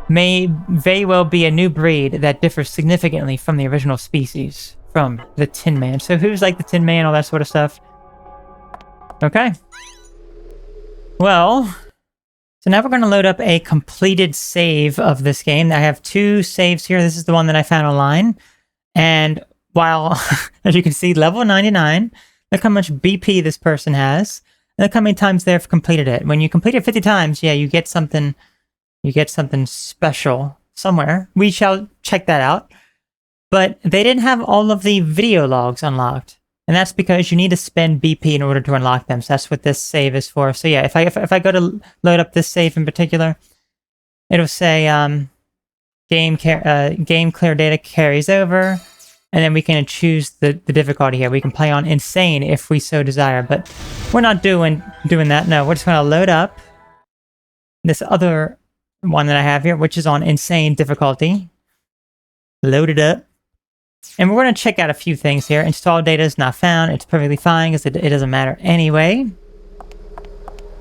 S1: may very well be a new breed that differs significantly from the original species, from the Tin Man. So who's like the Tin Man, all that sort of stuff? Okay. Well, so now we're going to load up a completed save of this game. I have 2 saves here. This is the one that I found online. And while, as you can see, level 99, look how much BP this person has. And look how many times they've completed it. When you complete it 50 times, yeah, you get something special somewhere. We shall check that out. But they didn't have all of the video logs unlocked. And that's because you need to spend BP in order to unlock them. So that's what this save is for. So yeah, if I go to load up this save in particular, it'll say game clear data carries over, and then we can choose the difficulty here. We can play on insane if we so desire, but we're not doing that. No, we're just going to load up this other one that I have here, which is on insane difficulty. Load it up. And we're going to check out a few things here. Install data is not found. It's perfectly fine because it doesn't matter anyway.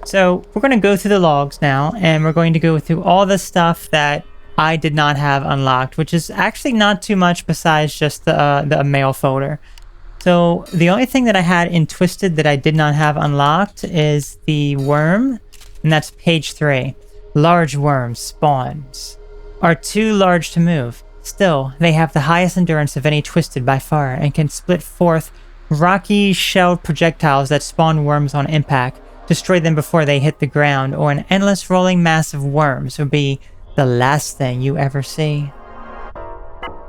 S1: So we're going to go through the logs now, and we're going to go through all the stuff that I did not have unlocked, which is actually not too much besides just the mail folder. So the only thing that I had in Twisted that I did not have unlocked is the worm, and that's page 3. Large worms spawns are too large to move. Still, they have the highest endurance of any Twisted by far and can split forth rocky shelled projectiles that spawn worms on impact, destroy them before they hit the ground, or an endless rolling mass of worms would be the last thing you ever see.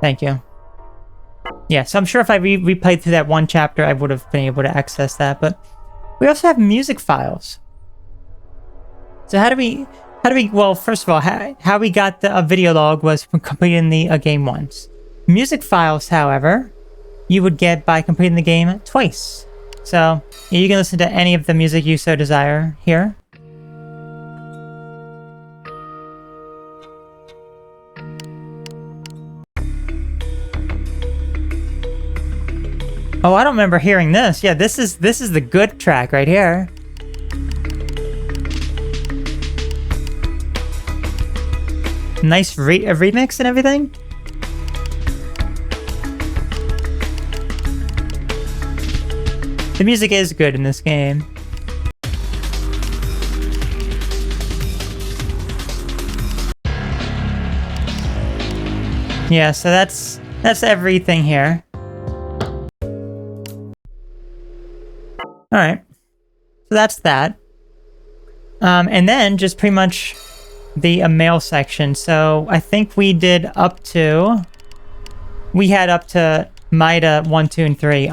S1: Thank you. Yeah, so I'm sure if I replayed through that one chapter, I would have been able to access that, but we also have music files. So how do we, well, first of all, how we got the video log was from completing the game once. Music files, however, you would get by completing the game twice. So you can listen to any of the music you so desire here. Oh, I don't remember hearing this. Yeah, this is the good track right here. Nice remix and everything. The music is good in this game. Yeah, so that's everything here. Alright. So that's that. And then just pretty much the mail section. So I think we did up to... We had up to Mida 1, 2, and 3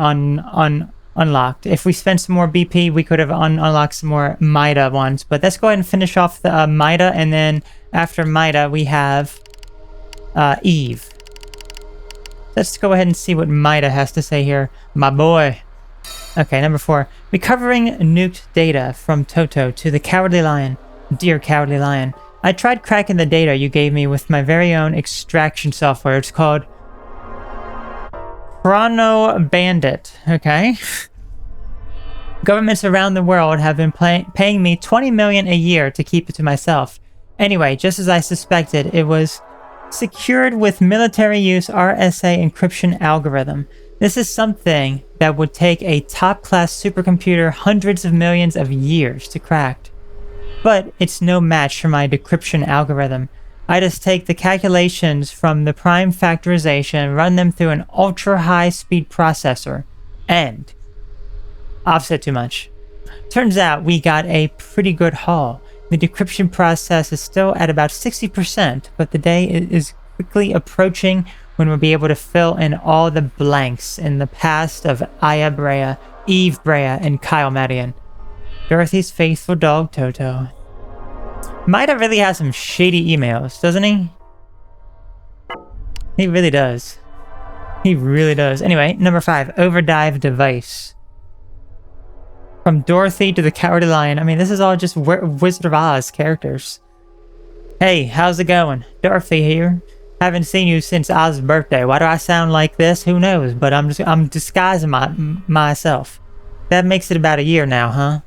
S1: unlocked. If we spent some more BP, we could have unlocked some more Mida ones. But let's go ahead and finish off the Mida, and then after Mida, we have Eve. Let's go ahead and see what Mida has to say here. My boy. Okay, number 4. Recovering nuked data from Toto to the Cowardly Lion. Dear Cowardly Lion, I tried cracking the data you gave me with my very own extraction software. It's called Chrono Bandit. Okay. Governments around the world have been paying me $20 million a year to keep it to myself. Anyway, just as I suspected, it was secured with military use RSA encryption algorithm. This is something that would take a top-class supercomputer hundreds of millions of years to crack. But it's no match for my decryption algorithm. I just take the calculations from the prime factorization, run them through an ultra-high speed processor, and... I've said too much. Turns out we got a pretty good haul. The decryption process is still at about 60%, but the day is quickly approaching when we'll be able to fill in all the blanks in the past of Aya Brea, Eve Brea, and Kyle Madian. Dorothy's faithful dog Toto. Mida really has some shady emails, doesn't he? He really does. He really does. Anyway, number 5, overdrive device. From Dorothy to the Cowardly Lion. I mean, this is all just Wizard of Oz characters. Hey, how's it going? Dorothy here. Haven't seen you since Oz's birthday. Why do I sound like this? Who knows? But I'm disguising myself. That makes it about a year now, huh?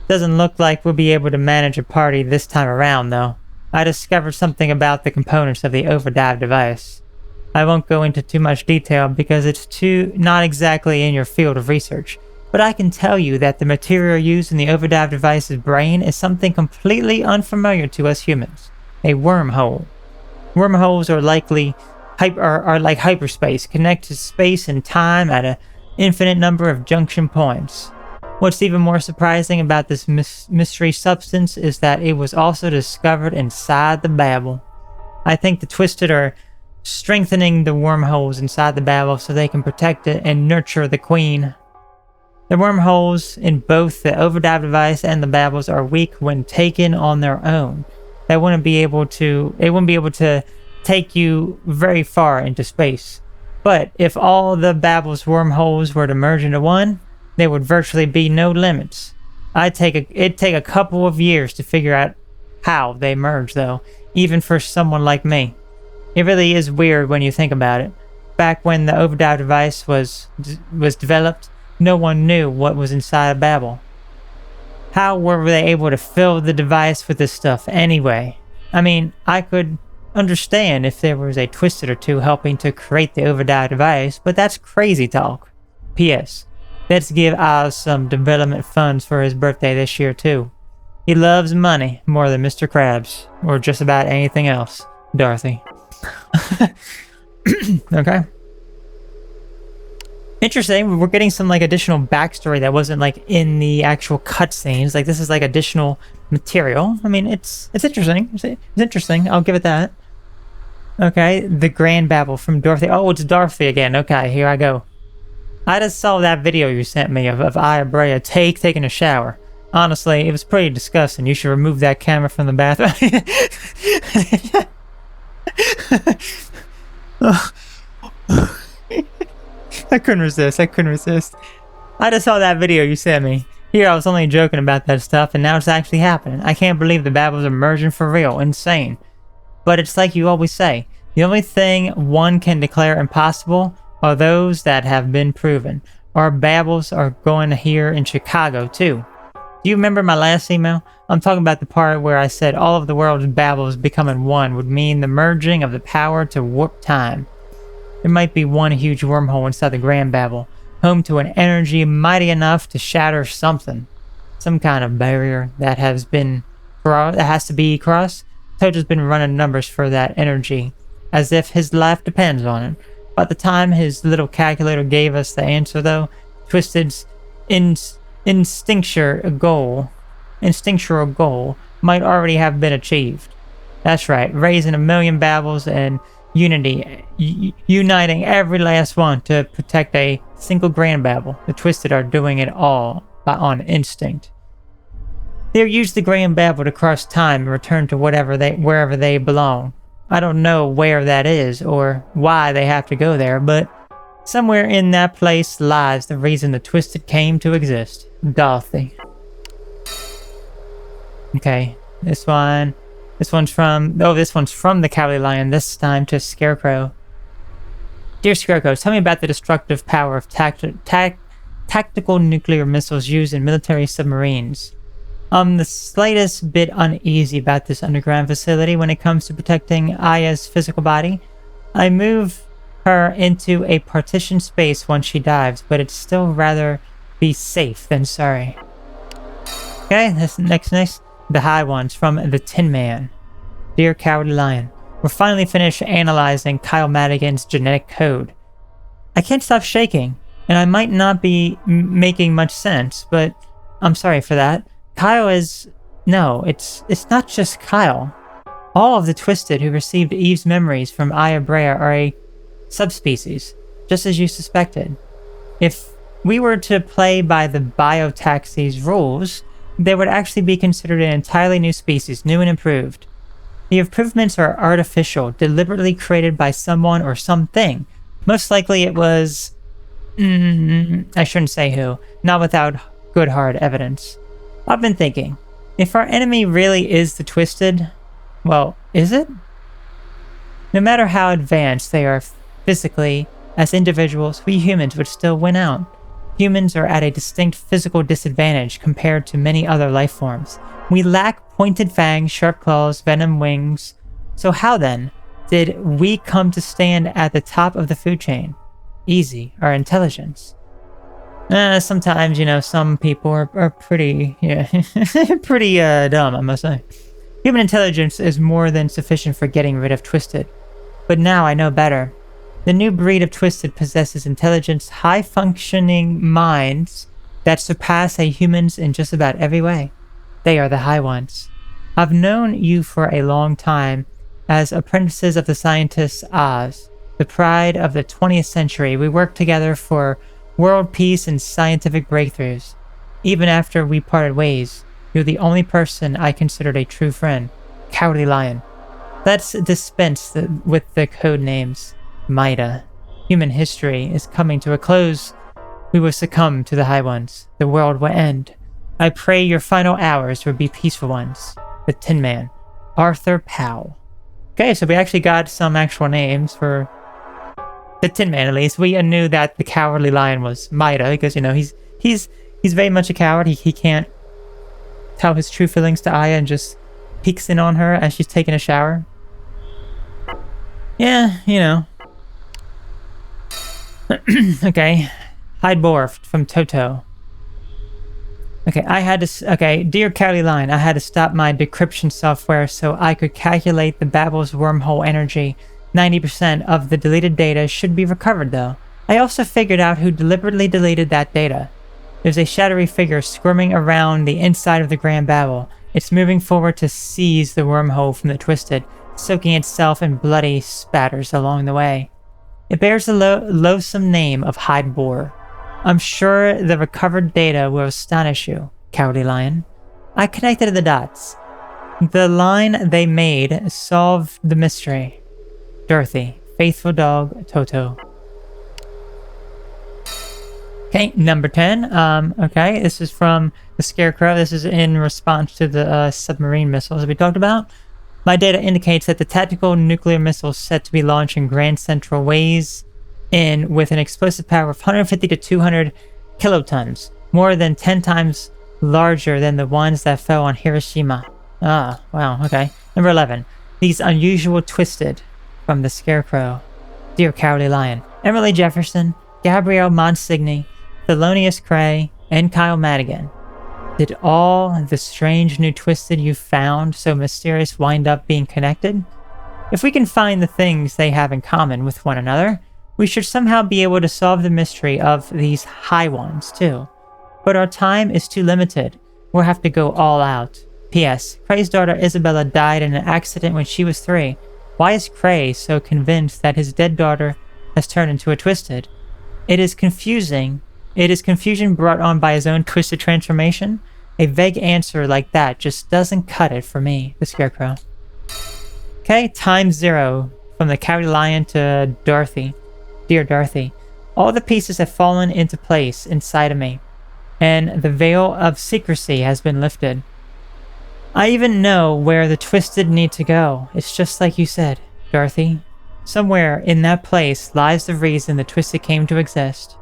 S1: Doesn't look like we'll be able to manage a party this time around, though. I discovered something about the components of the overdrive device. I won't go into too much detail because it's not exactly in your field of research. But I can tell you that the material used in the overdrive device's brain is something completely unfamiliar to us humans. A wormhole. Wormholes are like hyperspace, connect to space and time at an infinite number of junction points. What's even more surprising about this mystery substance is that it was also discovered inside the Babel. I think the Twisted are strengthening the wormholes inside the Babel so they can protect it and nurture the Queen. The wormholes in both the overdrive device and the Babels are weak when taken on their own. It wouldn't be able to take you very far into space. But if all the Babel's wormholes were to merge into one, there would virtually be no limits. It'd take a couple of years to figure out how they merge, though, even for someone like me. It really is weird when you think about it. Back when the overdrive device was developed, no one knew what was inside of Babel. How were they able to fill the device with this stuff anyway? I mean, I could understand if there was a Twisted or two helping to create the overdrive device, but that's crazy talk. P.S. Let's give Oz some development funds for his birthday this year too. He loves money more than Mr. Krabs, or just about anything else. Dorothy. Okay. Interesting. We're getting some like additional backstory that wasn't like in the actual cutscenes. Like this is like additional material. I mean, it's interesting. It's interesting. I'll give it that. Okay, the Grand Babble from Dorothy. Oh, it's Dorothy again. Okay, here I go. I just saw that video you sent me of Aya Brea taking a shower. Honestly, it was pretty disgusting. You should remove that camera from the bathroom. I couldn't resist. I couldn't resist. I just saw that video you sent me. Here, I was only joking about that stuff, and now it's actually happening. I can't believe the Babbles are merging for real. Insane. But it's like you always say. The only thing one can declare impossible are those that have been proven. Our Babbles are going here in Chicago, too. Do you remember my last email? I'm talking about the part where I said all of the world's Babbles becoming one would mean the merging of the power to warp time. There might be one huge wormhole inside the Grand Babble, home to an energy mighty enough to shatter something. Some kind of barrier that has to be crossed. Tojo's been running numbers for that energy, as if his life depends on it. By the time his little calculator gave us the answer, though, Twisted's instinctual goal might already have been achieved. That's right, raising 1 million Babbles and unity, uniting every last one to protect a single Grand Babble. The Twisted are doing it all on instinct. They'll use the Grand Babble to cross time and return to wherever they belong. I don't know where that is or why they have to go there, but somewhere in that place lies the reason the Twisted came to exist. Dorothy. Okay, this one's from the Cowardly Lion, this time to Scarecrow. Dear Scarecrow, tell me about the destructive power of tactical nuclear missiles used in military submarines. I'm the slightest bit uneasy about this underground facility when it comes to protecting Aya's physical body. I move her into a partitioned space once she dives, but it's still rather be safe than sorry. Okay, that's next. The high ones from the Tin Man. Dear Cowardly Lion, we're finally finished analyzing Kyle Madigan's genetic code. I can't stop shaking, and I might not be making much sense, but I'm sorry for that. Kyle is... No, it's not just Kyle. All of the Twisted who received Eve's memories from Aya Brea are a subspecies, just as you suspected. If we were to play by the biotaxi's rules, they would actually be considered an entirely new species, new and improved. The improvements are artificial, deliberately created by someone or something. Most likely it was... I shouldn't say who, not without good hard evidence. I've been thinking, if our enemy really is the Twisted, well, is it? No matter how advanced they are physically, as individuals, we humans would still win out. Humans are at a distinct physical disadvantage compared to many other life forms. We lack pointed fangs, sharp claws, venom wings. So how then did we come to stand at the top of the food chain? Easy, our intelligence. Sometimes, you know, some people are pretty, pretty dumb, I must say. Human intelligence is more than sufficient for getting rid of Twisted. But now I know better. The new breed of Twisted possesses intelligence, high-functioning minds that surpass a human's in just about every way. They are the High Ones. I've known you for a long time as apprentices of the scientist Oz, the pride of the 20th century. We worked together for world peace and scientific breakthroughs. Even after we parted ways, you're the only person I considered a true friend. Cowardly Lion. Let's dispense with the code names. Mida. Human history is coming to a close. We will succumb to the High Ones. The world will end. I pray your final hours will be peaceful ones. The Tin Man. Arthur Powell. Okay, so we actually got some actual names for the Tin Man, at least. We knew that the Cowardly Lion was Mida, because, you know, he's very much a coward. He can't tell his true feelings to Aya and just peeks in on her as she's taking a shower. Yeah, you know. Okay. Hyde Bohr from Toto. Okay, dear Cowardly Lion, I had to stop my decryption software so I could calculate the Babble's wormhole energy. 90% of the deleted data should be recovered, though. I also figured out who deliberately deleted that data. There's a shadowy figure squirming around the inside of the Grand Babel. It's moving forward to seize the wormhole from the Twisted, soaking itself in bloody spatters along the way. It bears the loathsome name of Hyde Bohr. I'm sure the recovered data will astonish you, Cowardly Lion. I connected the dots. The line they made solved the mystery. Dorothy, faithful dog, Toto. Okay, number 10. Okay, this is from the Scarecrow. This is in response to the submarine missiles that we talked about. My data indicates that the tactical nuclear missile set to be launched in Grand Central weighs in with an explosive power of 150 to 200 kilotons, more than 10 times larger than the ones that fell on Hiroshima. Ah, wow, okay. Number 11. These unusual Twisted from the Scarecrow. Dear Cowardly Lion, Emily Jefferson, Gabrielle Monsigny, Thelonious Cray, and Kyle Madigan. Did all the strange new Twisted you found so mysterious wind up being connected? If we can find the things they have in common with one another, we should somehow be able to solve the mystery of these high ones too. But our time is too limited. We'll have to go all out. P.S. Cray's daughter Isabella died in an accident when she was 3. Why is Cray so convinced that his dead daughter has turned into a Twisted? It is confusing. It is confusion brought on by his own Twisted transformation. A vague answer like that just doesn't cut it for me, the Scarecrow. Okay, time 0 from the Cowardly Lion to Dorothy. Dear Dorothy, all the pieces have fallen into place inside of me, and the veil of secrecy has been lifted. I even know where the Twisted need to go. It's just like you said, Dorothy. Somewhere in that place lies the reason the Twisted came to exist.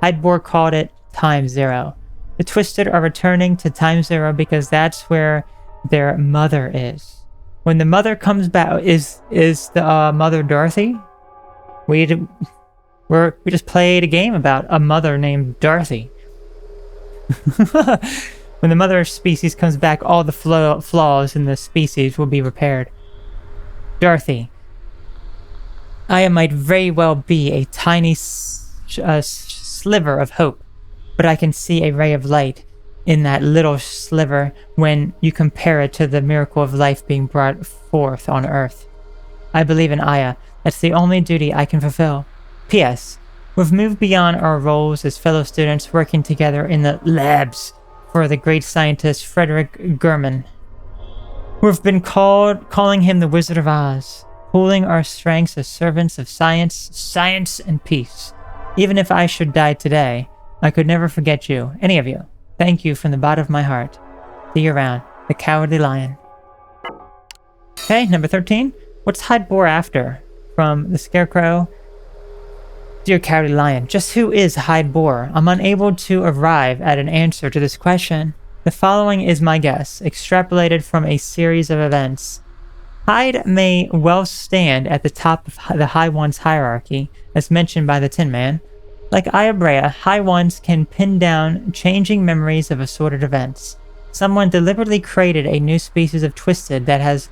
S1: Hyde Bohr called it Time 0. The Twisted are returning to Time 0 because that's where their mother is. When the mother comes back, is the mother Dorothy? We just played a game about a mother named Dorothy. When the mother species comes back, all the flaws in the species will be repaired. Dorothy, I might very well be a tiny sliver of hope, but I can see a ray of light in that little sliver when you compare it to the miracle of life being brought forth on Earth. I believe in Aya. That's the only duty I can fulfill. P.S. We've moved beyond our roles as fellow students working together in the labs for the great scientist Frederick Gurman. We've been calling him the Wizard of Oz, pooling our strengths as servants of science and peace. Even if I should die today, I could never forget you, any of you. Thank you from the bottom of my heart. See you around, the Cowardly Lion. Okay, number 13. What's Hyde Bohr after? From the Scarecrow. Dear Cowardly Lion, just who is Hyde Bohr? I'm unable to arrive at an answer to this question. The following is my guess, extrapolated from a series of events. Hyde may well stand at the top of the High One's hierarchy, as mentioned by the Tin Man. Like Aya Brea, High Ones can pin down changing memories of assorted events. Someone deliberately created a new species of Twisted that has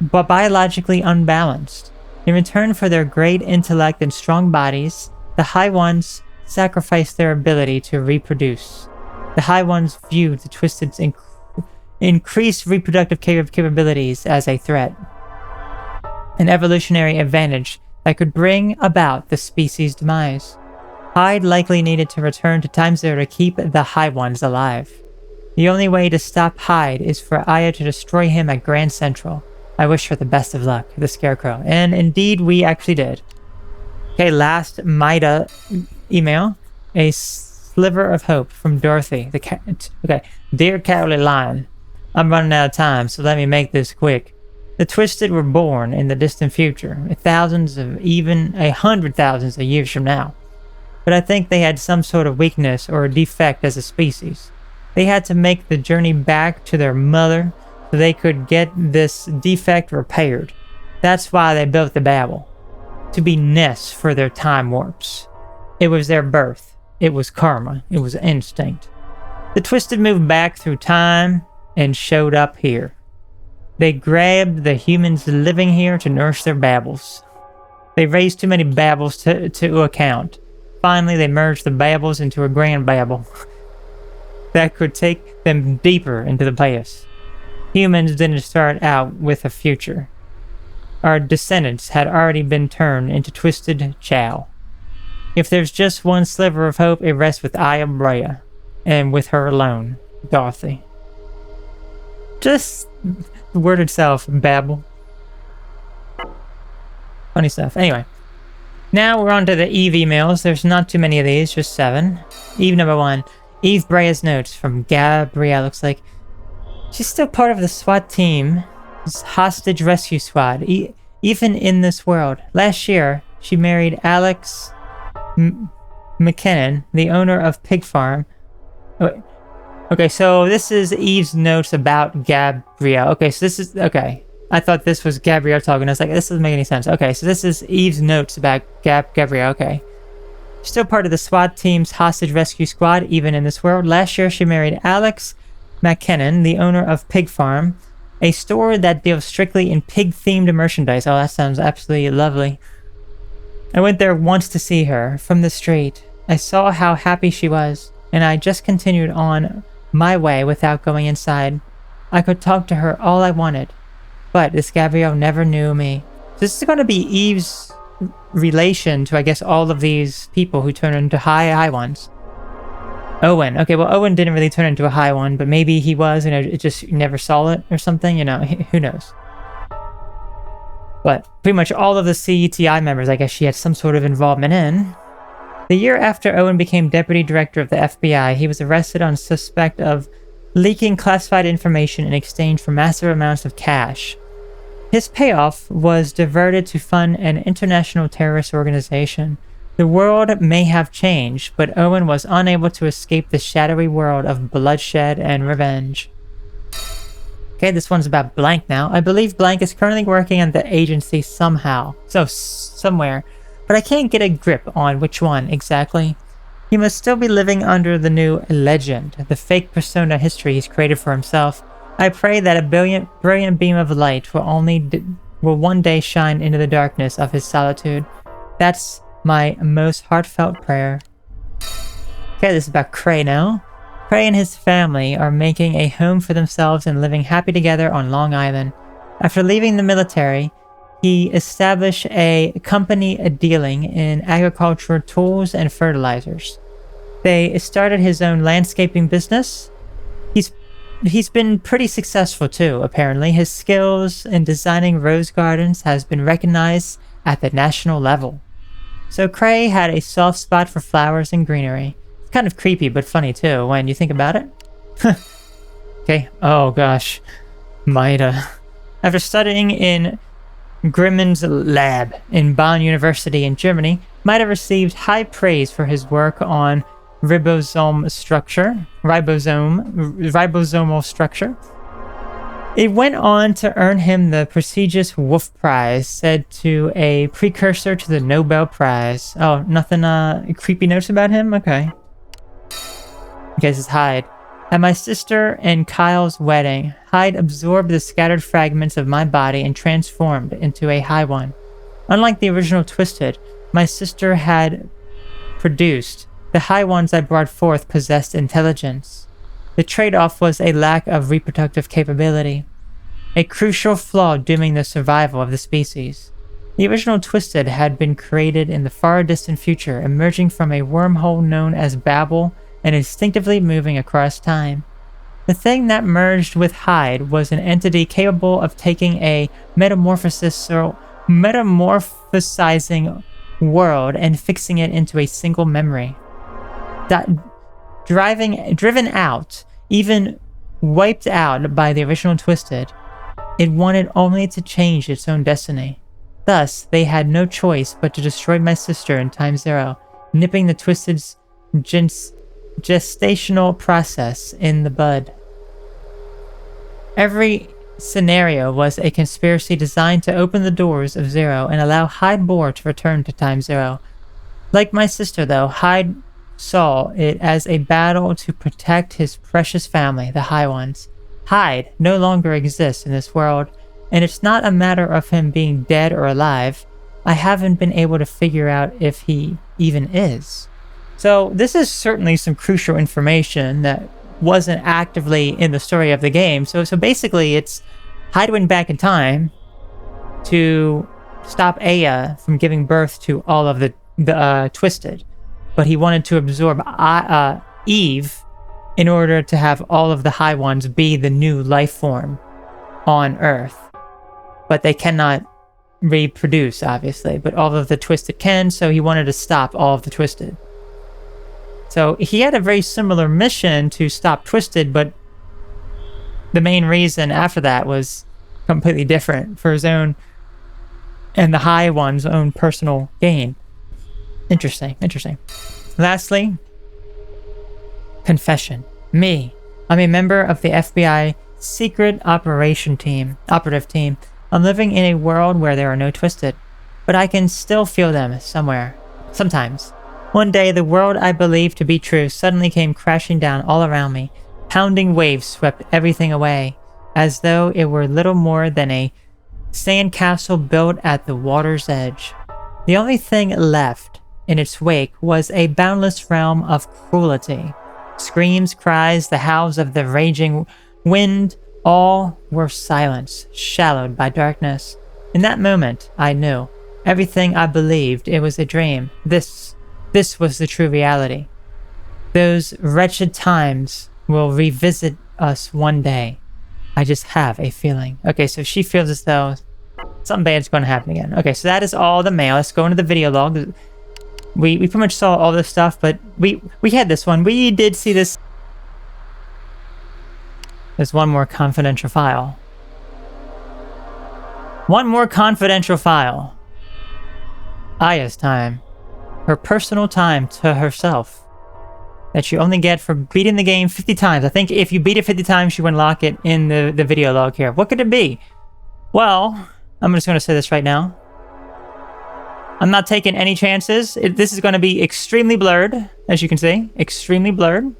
S1: biologically unbalanced. In return for their great intellect and strong bodies, the High Ones sacrificed their ability to reproduce. The High Ones viewed the Twisted's increased reproductive capabilities as a threat, an evolutionary advantage that could bring about the species' demise. Hyde likely needed to return to Time Zero to keep the High Ones alive. The only way to stop Hyde is for Aya to destroy him at Grand Central. I wish her the best of luck, the Scarecrow. And indeed, we actually did. Okay, last Mida email. A sliver of hope from Dorothy. Okay, Dear Cowardly Lion, I'm running out of time, so let me make this quick. The Twisted were born in the distant future, thousands of even 100,000 of years from now. But I think they had some sort of weakness or defect as a species. They had to make the journey back to their mother so they could get this defect repaired. That's why they built the Babel. To be nests for their time warps. It was their birth. It was karma. It was instinct. The Twisted moved back through time and showed up here. They grabbed the humans living here to nurse their Babels. They raised too many Babels to account. finally they merged the Babels into a grand Babel that could take them deeper into the past. Humans didn't start out with a future. Our descendants had already been turned into twisted chow. If there's just one sliver of hope, it rests with Aya Brea, and with her alone, Dorothy. Just the word itself, babble. Funny stuff. Anyway, now we're on to the Eve emails. There's not too many of these, just 7. Eve number 1. Eve Brea's notes from Gabrielle. Looks like she's still part of the SWAT team, hostage rescue squad, even in this world. Last year, she married Alex McKinnon, the owner of Pig Farm. Okay, so this is Eve's notes about Gabrielle. Okay, so this is... Okay. I thought this was Gabrielle talking. I was like, this doesn't make any sense. Okay, so this is Eve's notes about Gabrielle. Okay. Still part of the SWAT team's hostage rescue squad, even in this world. Last year, she married Alex McKinnon, the owner of Pig Farm, a store that deals strictly in pig-themed merchandise. Oh, that sounds absolutely lovely. I went there once to see her, from the street. I saw how happy she was, and I just continued on my way without going inside. I could talk to her all I wanted. But this Gabrielle never knew me. So this is going to be Eve's relation to, I guess, all of these people who turn into high ones. Owen. Okay, well, Owen didn't really turn into a high one, but maybe he was, and it just never saw it or something, you know, who knows. But pretty much all of the CETI members, I guess she had some sort of involvement in. The year after Owen became deputy director of the FBI, he was arrested on suspect of leaking classified information in exchange for massive amounts of cash. His payoff was diverted to fund an international terrorist organization. The world may have changed, but Owen was unable to escape the shadowy world of bloodshed and revenge. Okay, this one's about Blank now. I believe Blank is currently working on the agency somehow. Somewhere. But I can't get a grip on which one exactly. He must still be living under the new legend, the fake persona history he's created for himself. I pray that a brilliant beam of light will one day shine into the darkness of his solitude. That's my most heartfelt prayer. Okay, this is about Cray now. Cray and his family are making a home for themselves and living happy together on Long Island. After leaving the military, he established a company dealing in agricultural tools and fertilizers. They started his own landscaping business. He's been pretty successful too, apparently. His skills in designing rose gardens has been recognized at the national level. So Cray had a soft spot for flowers and greenery. It's kind of creepy, but funny too, when you think about it. Okay, oh gosh. Maida. After studying in Grimmen's lab in Bonn University in Germany, Maida received high praise for his work on ribosomal structure. It went on to earn him the prestigious Wolf Prize, said to a precursor to the Nobel Prize. Oh, nothing creepy notes about him? Okay. Okay, this is Hyde. At my sister and Kyle's wedding, Hyde absorbed the scattered fragments of my body and transformed into a high one. Unlike the original Twisted, my sister had produced, the high ones I brought forth possessed intelligence. The trade-off was a lack of reproductive capability, a crucial flaw dooming the survival of the species. The original Twisted had been created in the far distant future, emerging from a wormhole known as Babel and instinctively moving across time. The thing that merged with Hyde was an entity capable of taking a metamorphosizing world and fixing it into a single memory. Driven out, even wiped out by the original Twisted, it wanted only to change its own destiny. Thus, they had no choice but to destroy my sister in Time Zero, nipping the Twisted's gestational process in the bud. Every scenario was a conspiracy designed to open the doors of Zero and allow Hyde Bohr to return to Time Zero. Like my sister, though, Hyde saw it as a battle to protect his precious family, the High Ones. Hyde no longer exists in this world, and it's not a matter of him being dead or alive. I haven't been able to figure out if he even is. So this is certainly some crucial information that wasn't actively in the story of the game. So basically it's Hyde went back in time to stop Aya from giving birth to all of the Twisted, but he wanted to absorb Eve in order to have all of the High Ones be the new life form on Earth. But they cannot reproduce, obviously, but all of the Twisted can, so he wanted to stop all of the Twisted. So he had a very similar mission to stop Twisted, but the main reason after that was completely different for his own and the High One's own personal gain. Interesting, interesting. Lastly, confession. Me. I'm a member of the FBI Secret Operative Team. I'm living in a world where there are no Twisted, but I can still feel them somewhere. Sometimes. One day, the world I believed to be true suddenly came crashing down all around me. Pounding waves swept everything away, as though it were little more than a sandcastle built at the water's edge. The only thing left in its wake was a boundless realm of cruelty. Screams, cries, the howls of the raging wind, all were silence, shadowed by darkness. In that moment, I knew. Everything I believed, it was a dream. This was the true reality. Those wretched times will revisit us one day. I just have a feeling. Okay, so she feels as though something bad's going to happen again. Okay, so that is all the mail. Let's go into the video log. We pretty much saw all this stuff, but we had this one. We did see this. There's one more confidential file. One more confidential file. Aya's time. Her personal time to herself. That you only get for beating the game 50 times. I think if you beat it 50 times, you unlock it in the video log here. What could it be? Well, I'm just going to say this right now. I'm not taking any chances. This is going to be extremely blurred, as you can see. Extremely blurred.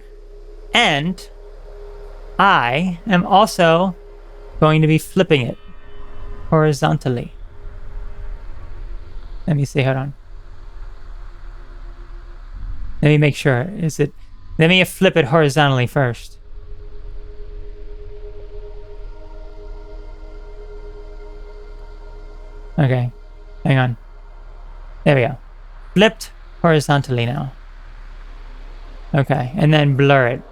S1: And I am also going to be flipping it horizontally. Let me see, hold on. Let me make sure. Let me flip it horizontally first. Okay, hang on. There we go. Flipped horizontally now. Okay, and then blur it.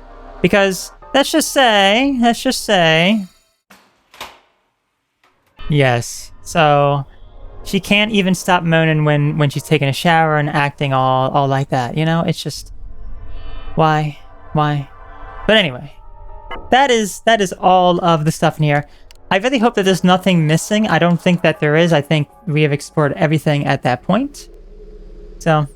S1: Because, let's just say... Yes, so... She can't even stop moaning when she's taking a shower and acting all like that, you know? It's just... Why? But anyway. That is all of the stuff in here. I really hope that there's nothing missing. I don't think that there is. I think we have explored everything at that point. So,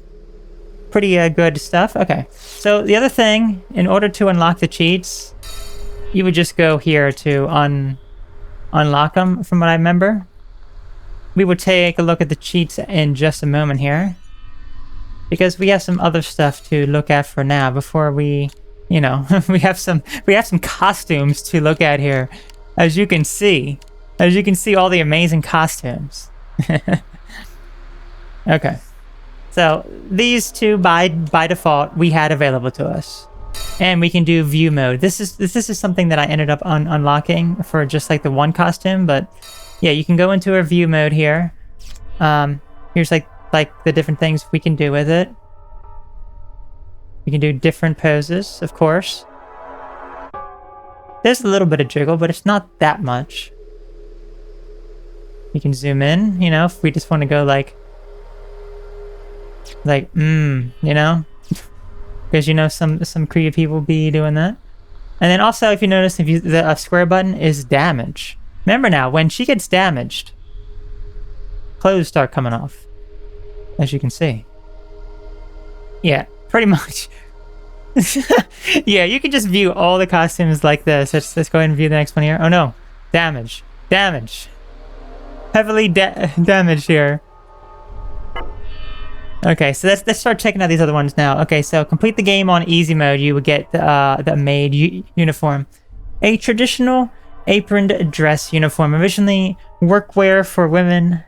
S1: pretty good stuff. Okay, so the other thing, in order to unlock the cheats, you would just go here to unlock them, from what I remember. We will take a look at the cheats in just a moment here, because we have some other stuff to look at for now before we, you know, we have some costumes to look at here, as you can see all the amazing costumes. Okay, so these two by default we had available to us, and we can do view mode. This is something that I ended up unlocking for just like the one costume, but. Yeah, you can go into our view mode here. Here's like the different things we can do with it. We can do different poses, of course. There's a little bit of jiggle, but it's not that much. We can zoom in, you know, if we just want to go like, you know? Because, you know, some creative people be doing that. And then also, if you notice, the square button is damage. Remember now, when she gets damaged, clothes start coming off, as you can see. Yeah, pretty much. Yeah, you can just view all the costumes like this. Let's go ahead and view the next one here. Oh no, damage. Heavily damaged here. Okay, so let's start checking out these other ones now. Okay, so complete the game on easy mode. You would get the maid uniform. A traditional aproned dress uniform, originally workwear for women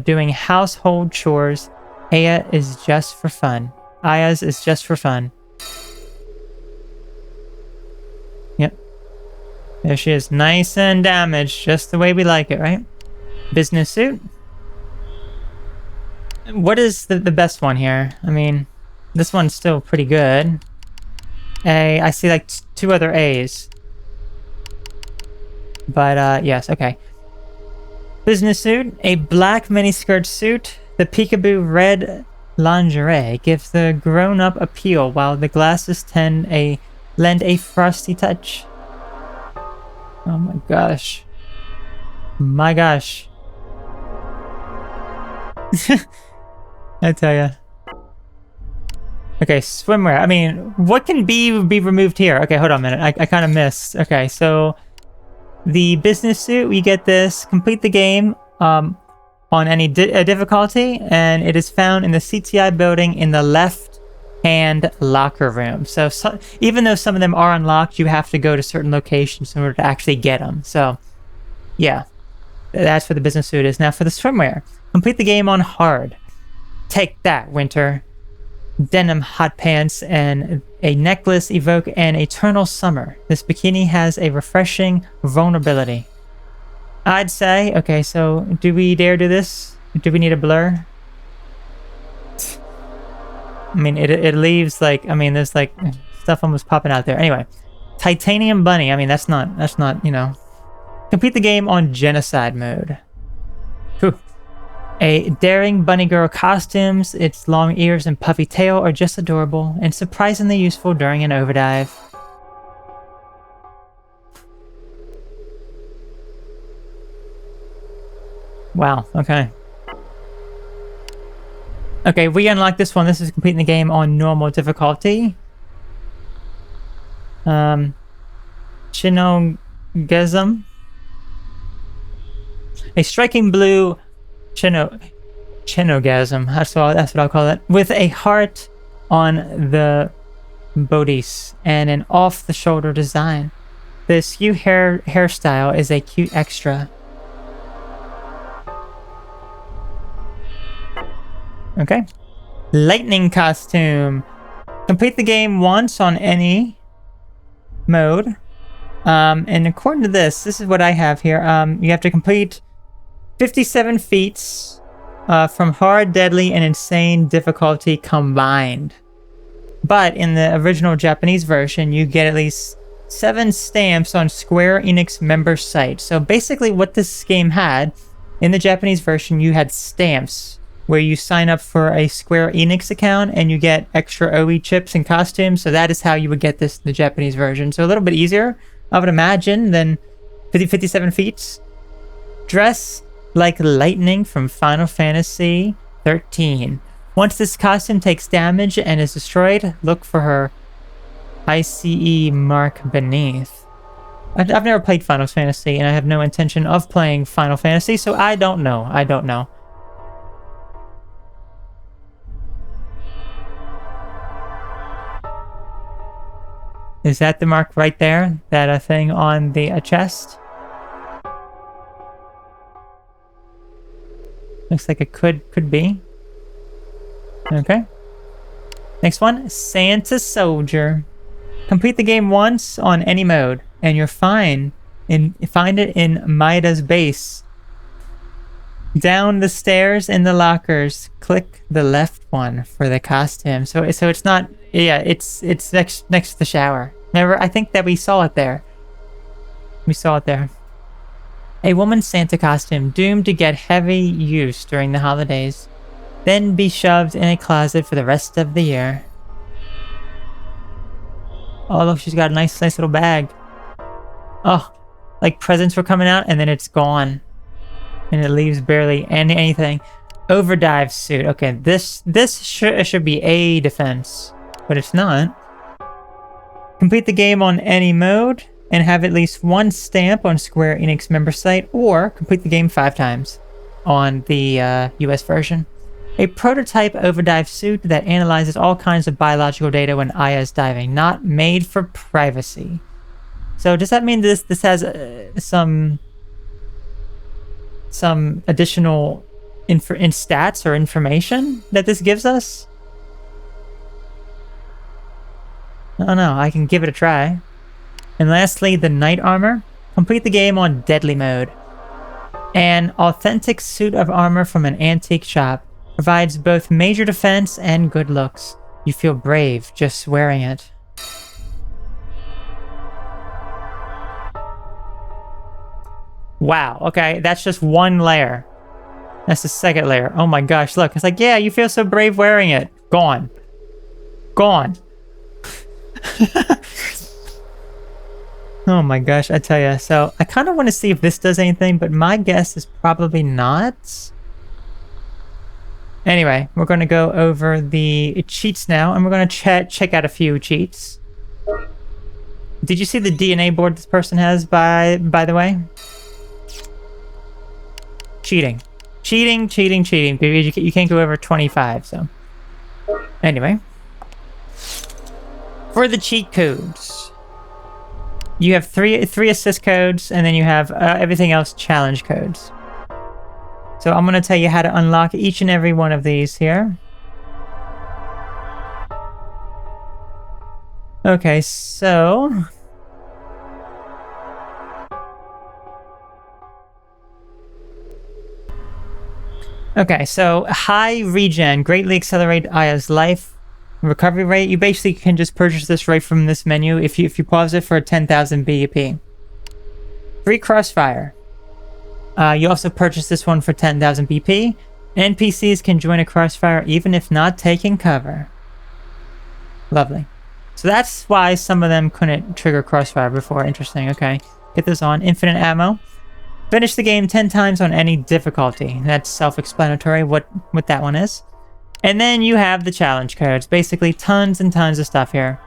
S1: doing household chores. Aya is just for fun. Aya's is just for fun. Yep. There she is, nice and damaged, just the way we like it, right? Business suit. What is the best one here? I mean, this one's still pretty good. A, I see like 2 other A's. But, yes, okay. Business suit, a black miniskirt suit. The peekaboo red lingerie gives the grown-up appeal, while the glasses lend a frosty touch. Oh my gosh. My gosh. I tell ya. Okay, swimwear. I mean, what can be removed here? Okay, hold on a minute. I kind of missed. Okay, so the business suit, we get this. Complete the game on any difficulty, and it is found in the CTI building in the left-hand locker room. So even though some of them are unlocked, you have to go to certain locations in order to actually get them. So, yeah. That's what the business suit is. Now for the swimwear. Complete the game on hard. Take that, Winter. Denim hot pants and a necklace evoke an eternal summer. This bikini has a refreshing vulnerability. I'd say, okay, so do we dare do this? Do we need a blur? I mean, it leaves like, I mean, there's like stuff almost popping out there. Anyway, titanium bunny. I mean, that's not, you know. Complete the game on genocide mode. Whew. A daring bunny girl costumes, its long ears and puffy tail are just adorable and surprisingly useful during an overdive. Wow, okay. Okay, we unlock this one. This is completing the game on normal difficulty. Chinogasm. A striking blue chinogasm, that's what I'll call it, with a heart on the bodice and an off-the-shoulder design. The skew hairstyle is a cute extra. Okay. Lightning costume. Complete the game once on any mode. And according to this is what I have here. You have to complete 57 feats from hard, deadly, and insane difficulty combined. But in the original Japanese version, you get at least 7 stamps on Square Enix member site. So basically what this game had, in the Japanese version, you had stamps where you sign up for a Square Enix account and you get extra OE chips and costumes. So that is how you would get this in the Japanese version. So a little bit easier, I would imagine, than 57 feats. Dress like lightning from Final Fantasy 13. Once this costume takes damage and is destroyed, look for her ICE mark beneath. I've never played Final Fantasy, and I have no intention of playing Final Fantasy, so I don't know. I don't know. Is that the mark right there? That thing on the chest? Looks like it could be. Okay. Next one, Santa Soldier. Complete the game once on any mode, and you're fine. Find it in Maida's base. Down the stairs in the lockers, click the left one for the costume. So it's not. Yeah, it's next to the shower. I think that we saw it there. We saw it there. A woman's Santa costume doomed to get heavy use during the holidays, then be shoved in a closet for the rest of the year. Oh look, she's got a nice little bag. Oh, like presents were coming out and then it's gone. And it leaves barely anything. Overdive suit. Okay, this should be a defense, but it's not. Complete the game on any mode and have at least 1 stamp on Square Enix member site, or complete the game 5 times on the US version. A prototype overdive suit that analyzes all kinds of biological data when Aya is diving, not made for privacy. So does that mean this has some additional stats or information that this gives us? Oh no, I can give it a try. And lastly, the Knight Armor. Complete the game on Deadly Mode. An authentic suit of armor from an antique shop. Provides both major defense and good looks. You feel brave just wearing it. Wow, okay, that's just one layer. That's the second layer. Oh my gosh, look. It's like, yeah, you feel so brave wearing it. Gone. Gone. Oh my gosh, I tell ya. So, I kind of want to see if this does anything, but my guess is probably not. Anyway, we're going to go over the cheats now, and we're going to check out a few cheats. Did you see the DNA board this person has, by the way? Cheating. Cheating, cheating, cheating. Because you can't go over 25, so. Anyway. For the cheat codes. You have three assist codes, and then you have everything else challenge codes. So I'm going to tell you how to unlock each and every one of these here. Okay, so... Okay, so high regen greatly accelerate Aya's life recovery rate. You basically can just purchase this right from this menu if you pause it for 10,000 BEP. Free crossfire. You also purchase this one for 10,000 BP. NPCs can join a crossfire even if not taking cover. Lovely. So that's why some of them couldn't trigger crossfire before. Interesting. Okay, get this on. Infinite ammo. Finish the game 10 times on any difficulty. That's self-explanatory what that one is. And then you have the challenge codes. Basically tons and tons of stuff here.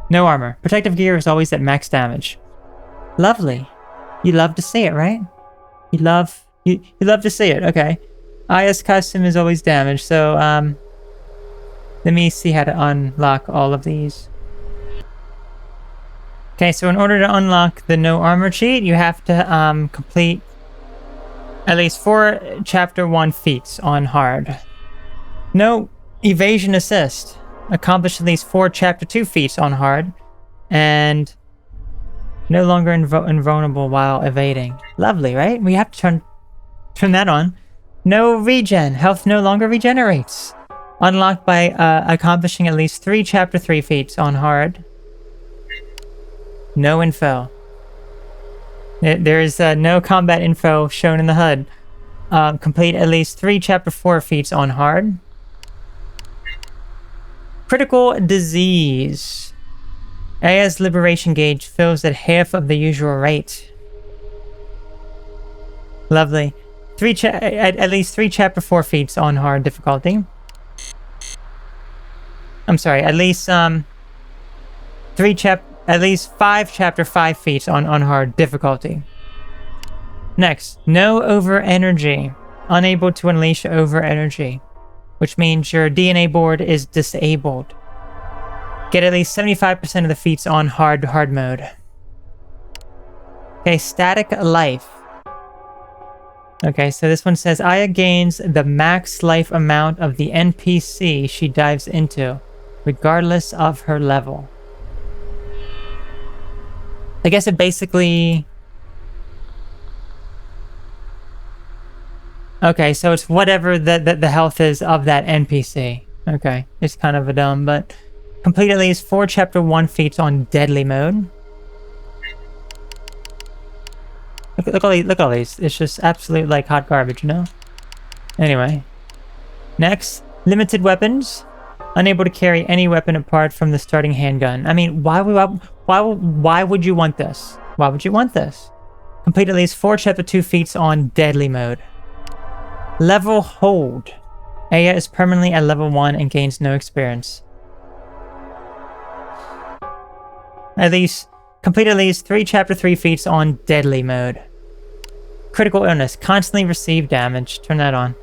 S1: No armor. Protective gear is always at max damage. Lovely. You love to see it, right? You love to see it. Okay. Aya's costume is always damaged, so let me see how to unlock all of these. Okay, so in order to unlock the no armor cheat, you have to complete at least 4 chapter 1 feats on hard. No evasion assist. Accomplish at least 4 chapter 2 feats on hard, and no longer invulnerable while evading. Lovely, right? We have to turn that on. No regen. Health no longer regenerates. Unlocked by accomplishing at least 3 chapter 3 feats on hard. No info. There is no combat info shown in the HUD. Complete at least 3 chapter 4 feats on hard. Critical disease. Aya's liberation gauge fills at half of the usual rate. Lovely. At least 3 chapter 4 feats on hard difficulty. I'm sorry, at least 5 chapter 5 feats on hard difficulty. Next, no over energy. Unable to unleash over energy, which means your DNA board is disabled. Get at least 75% of the feats on hard mode. Okay, static life. Okay, so this one says Aya gains the max life amount of the NPC she dives into, regardless of her level. I guess it basically... Okay, so it's whatever the health is of that NPC. Okay, it's kind of a dumb, but... Complete at least 4 chapter 1 feats on deadly mode. Look at all these. It's just absolute, like, hot garbage, you know? Anyway. Next, limited weapons. Unable to carry any weapon apart from the starting handgun. I mean, why would you want this? Why would you want this? Complete at least 4 chapter 2 feats on deadly mode. Level hold. Aya is permanently at level 1 and gains no experience. Complete at least 3 chapter 3 feats on deadly mode. Critical illness. Constantly receive damage. Turn that on.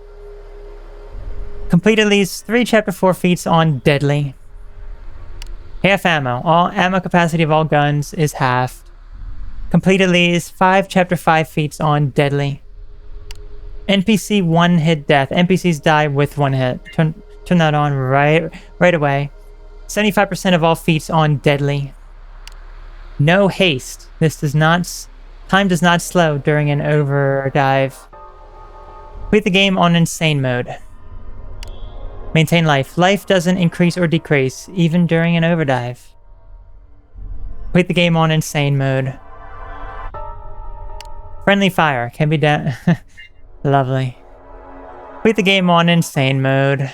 S1: Complete at least 3 chapter 4 feats on deadly. Half ammo. All ammo capacity of all guns is halved. Complete at least 5 chapter 5 feats on deadly. NPC 1 hit death. NPCs die with 1 hit. Turn that on right away. 75% of all feats on deadly. No haste. This does not... Time does not slow during an overdrive. Complete the game on insane mode. Maintain life. Life doesn't increase or decrease, even during an overdrive. Complete the game on insane mode. Friendly fire can be done. Lovely. Complete the game on insane mode.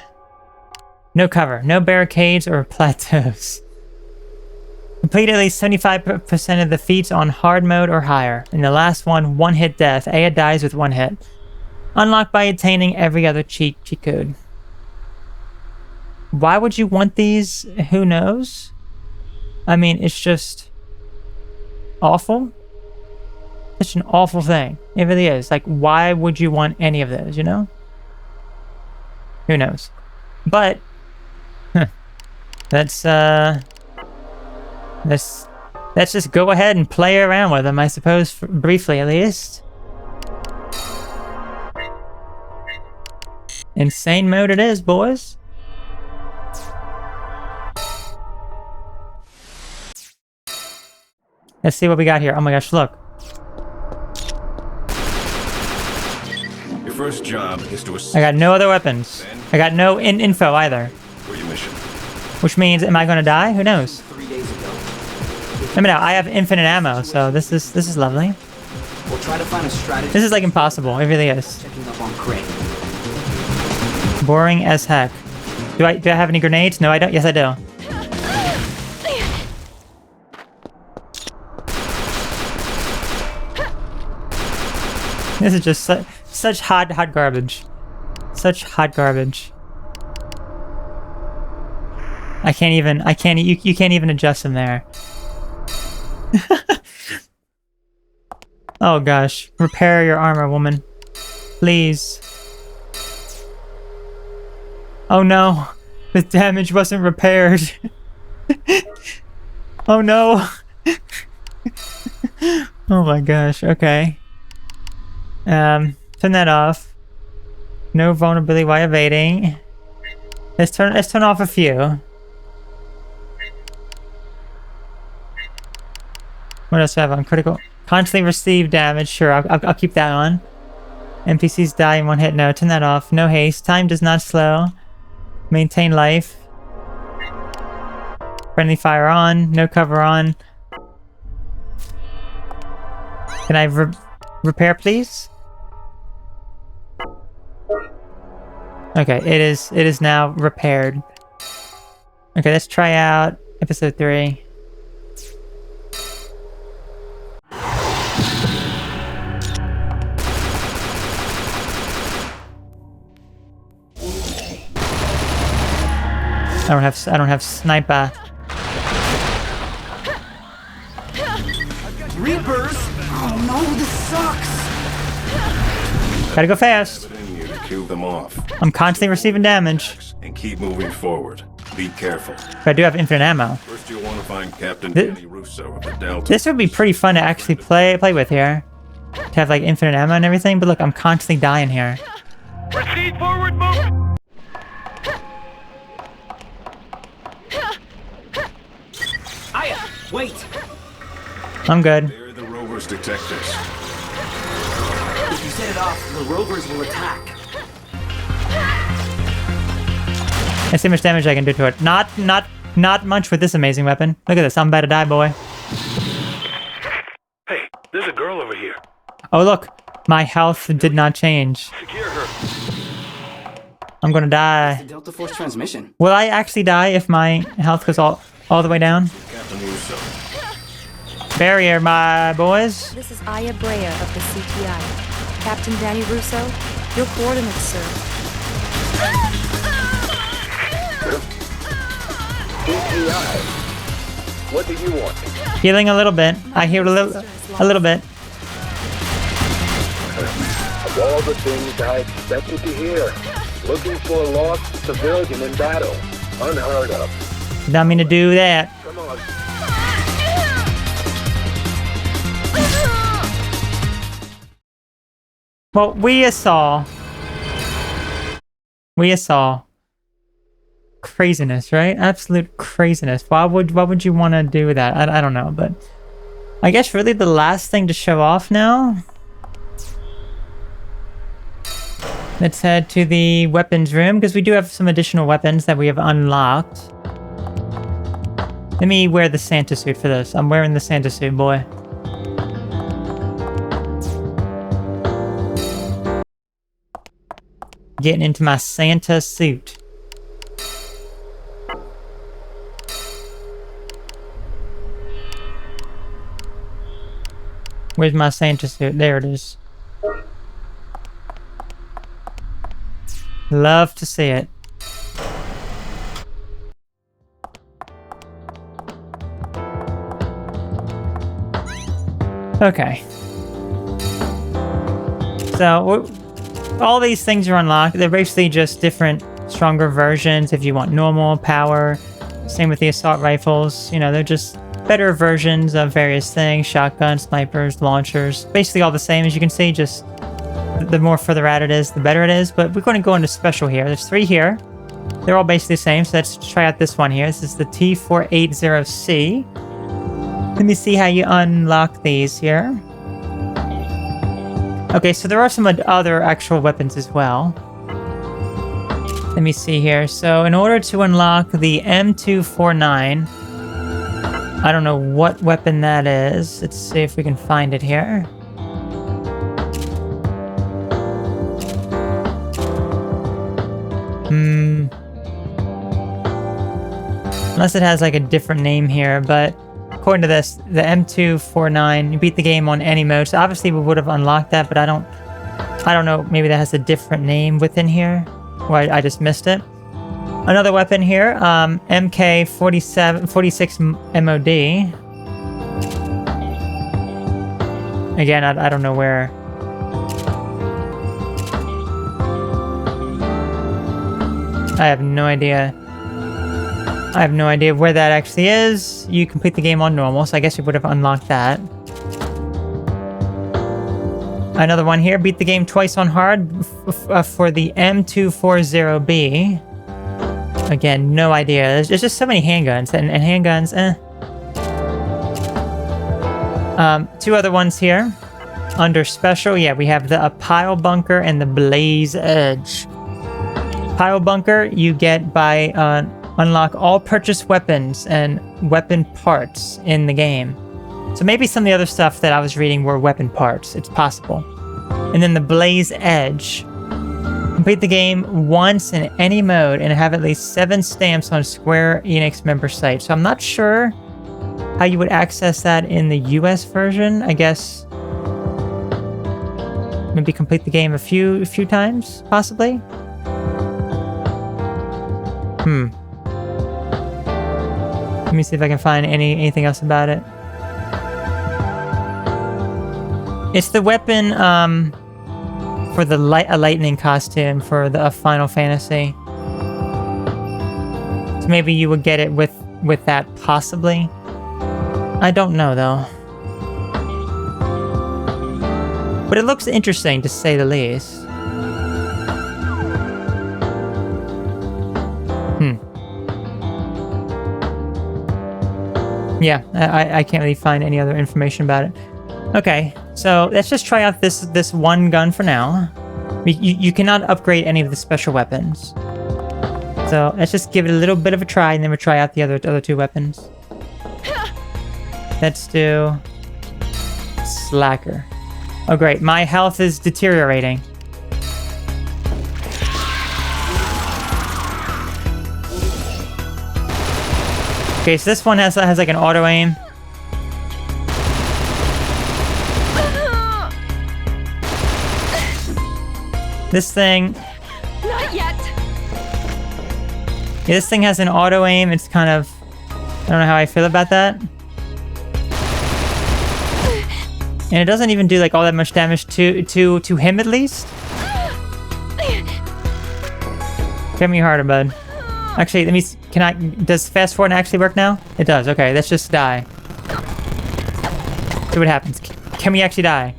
S1: No cover. No barricades or plateaus. Complete at least 75% of the feats on hard mode or higher. In the last one hit death. Aya dies with 1 hit. Unlocked by attaining every other cheat code. Why would you want these? Who knows? I mean, it's just awful. Such an awful thing. It really is. Like, why would you want any of those, you know? Who knows? But let's just go ahead and play around with them, I suppose, briefly at least. Insane mode it is, boys. Let's see what we got here. Oh my gosh, look.
S2: Your first job is to assist.
S1: I got no other weapons. I got no info either.
S2: For your mission.
S1: Which means, am I going to die? Who knows?
S5: 3 days ago.
S1: Let me know. I have infinite ammo, so this is lovely.
S5: We'll try to find a strategy.
S1: This is like impossible. It really is.
S5: Checking up on Craig.
S1: Boring as heck. Do I have any grenades? No, I don't. Yes, I do. This is just such hot garbage. Such hot garbage. You can't even adjust them there. Oh gosh. Repair your armor, woman. Please. Oh no. The damage wasn't repaired. Oh no. Oh my gosh. Okay. Turn that off. No vulnerability while evading. Let's turn off a few. What else do I have on? Critical. Constantly receive damage. Sure, I'll keep that on. NPCs die in 1 hit. No, turn that off. No haste. Time does not slow. Maintain life. Friendly fire on. No cover on. Can I repair, please? Okay, it is now repaired. Okay, let's try out episode 3. I don't have sniper.
S5: Reapers? Oh no, this sucks.
S1: Gotta go fast.
S2: Kill them off.
S1: I'm constantly receiving damage.
S2: And keep moving forward. Be careful.
S1: But I do have infinite ammo.
S2: First you'll want to find Captain Danny Russo of the Delta.
S1: This would be pretty fun to actually play with here. To have like infinite ammo and everything, but look, I'm constantly dying here.
S9: Proceed forward, movement.
S5: Aya, wait.
S1: I'm good.
S2: They're the rover's detectors.
S5: If you set it off, the rovers will attack.
S1: Let's see how much damage I can do to it. Not much with this amazing weapon. Look at this. I'm about to die, boy.
S9: Hey, there's a girl over here.
S1: Oh, look. My health did not change.
S9: Secure her.
S1: I'm gonna die.
S5: The Delta Force transmission.
S1: Will I actually die if my health goes all the way down?
S2: Captain Russo.
S1: Barrier, my boys.
S6: This is Aya Brea of the CTI. Captain Danny Russo, your coordinates, sir.
S13: CTI. What do you want?
S1: Healing a little bit. I healed a little bit.
S13: Of all the things I expected to hear. Looking for a lost civilian in battle. Unheard of.
S1: Did not mean to do that.
S13: Come on.
S1: Well, we saw craziness, right? Absolute craziness. Why would you want to do that? I don't know, but I guess really the last thing to show off now. Let's head to the weapons room, because we do have some additional weapons that we have unlocked. Let me wear the Santa suit for this. I'm wearing the Santa suit, boy. Getting into my Santa suit. Where's my Santa suit? There it is. Love to see it. Okay. So, all these things are unlocked. They're basically just different, stronger versions if you want normal, power. Same with the assault rifles. You know, they're just better versions of various things. Shotguns, snipers, launchers. Basically all the same, as you can see, just the more further out it is, the better it is. But we're going to go into special here. There's 3 here. They're all basically the same, so let's try out this one here. This is the T480C. Let me see how you unlock these here. Okay, so there are some other actual weapons as well. Let me see here. So in order to unlock the M249, I don't know what weapon that is. Let's see if we can find it here. Unless it has like a different name here, but according to this, the M249, you beat the game on any mode. So obviously we would have unlocked that, but I don't know, maybe that has a different name within here, or I just missed it. Another weapon here, MK46 MOD. Again, I don't know where. I have no idea. I have no idea where that actually is. You complete the game on normal, so I guess you would have unlocked that. Another one here, beat the game twice on hard for the M240B. Again, no idea. There's just so many handguns, and handguns, eh. 2 other ones here. Under special, yeah, we have the Pile Bunker and the Blaze Edge. Pile Bunker you get by unlock all purchased weapons and weapon parts in the game. So maybe some of the other stuff that I was reading were weapon parts. It's possible. And then the Blaze Edge. Complete the game once in any mode and have at least 7 stamps on Square Enix member site. So I'm not sure how you would access that in the US version. I guess maybe complete the game a few times, possibly. Let me see if I can find anything else about it. It's the weapon for the a lightning costume for the Final Fantasy. So maybe you would get it with that, possibly. I don't know though. But it looks interesting to say the least. Yeah, I can't really find any other information about it. Okay, so let's just try out this one gun for now. You cannot upgrade any of the special weapons. So let's just give it a little bit of a try, and then we'll try out the other 2 weapons. Let's do Slacker. Oh great, my health is deteriorating. Okay, so this one has like an auto aim. This thing.
S11: Not yet.
S1: Yeah, this thing has an auto aim. It's kind of, I don't know how I feel about that. And it doesn't even do like all that much damage to him at least. Get me harder, bud. Actually, let me. Does fast forward actually work now? It does. Okay, let's just die. See what happens. Can we actually die?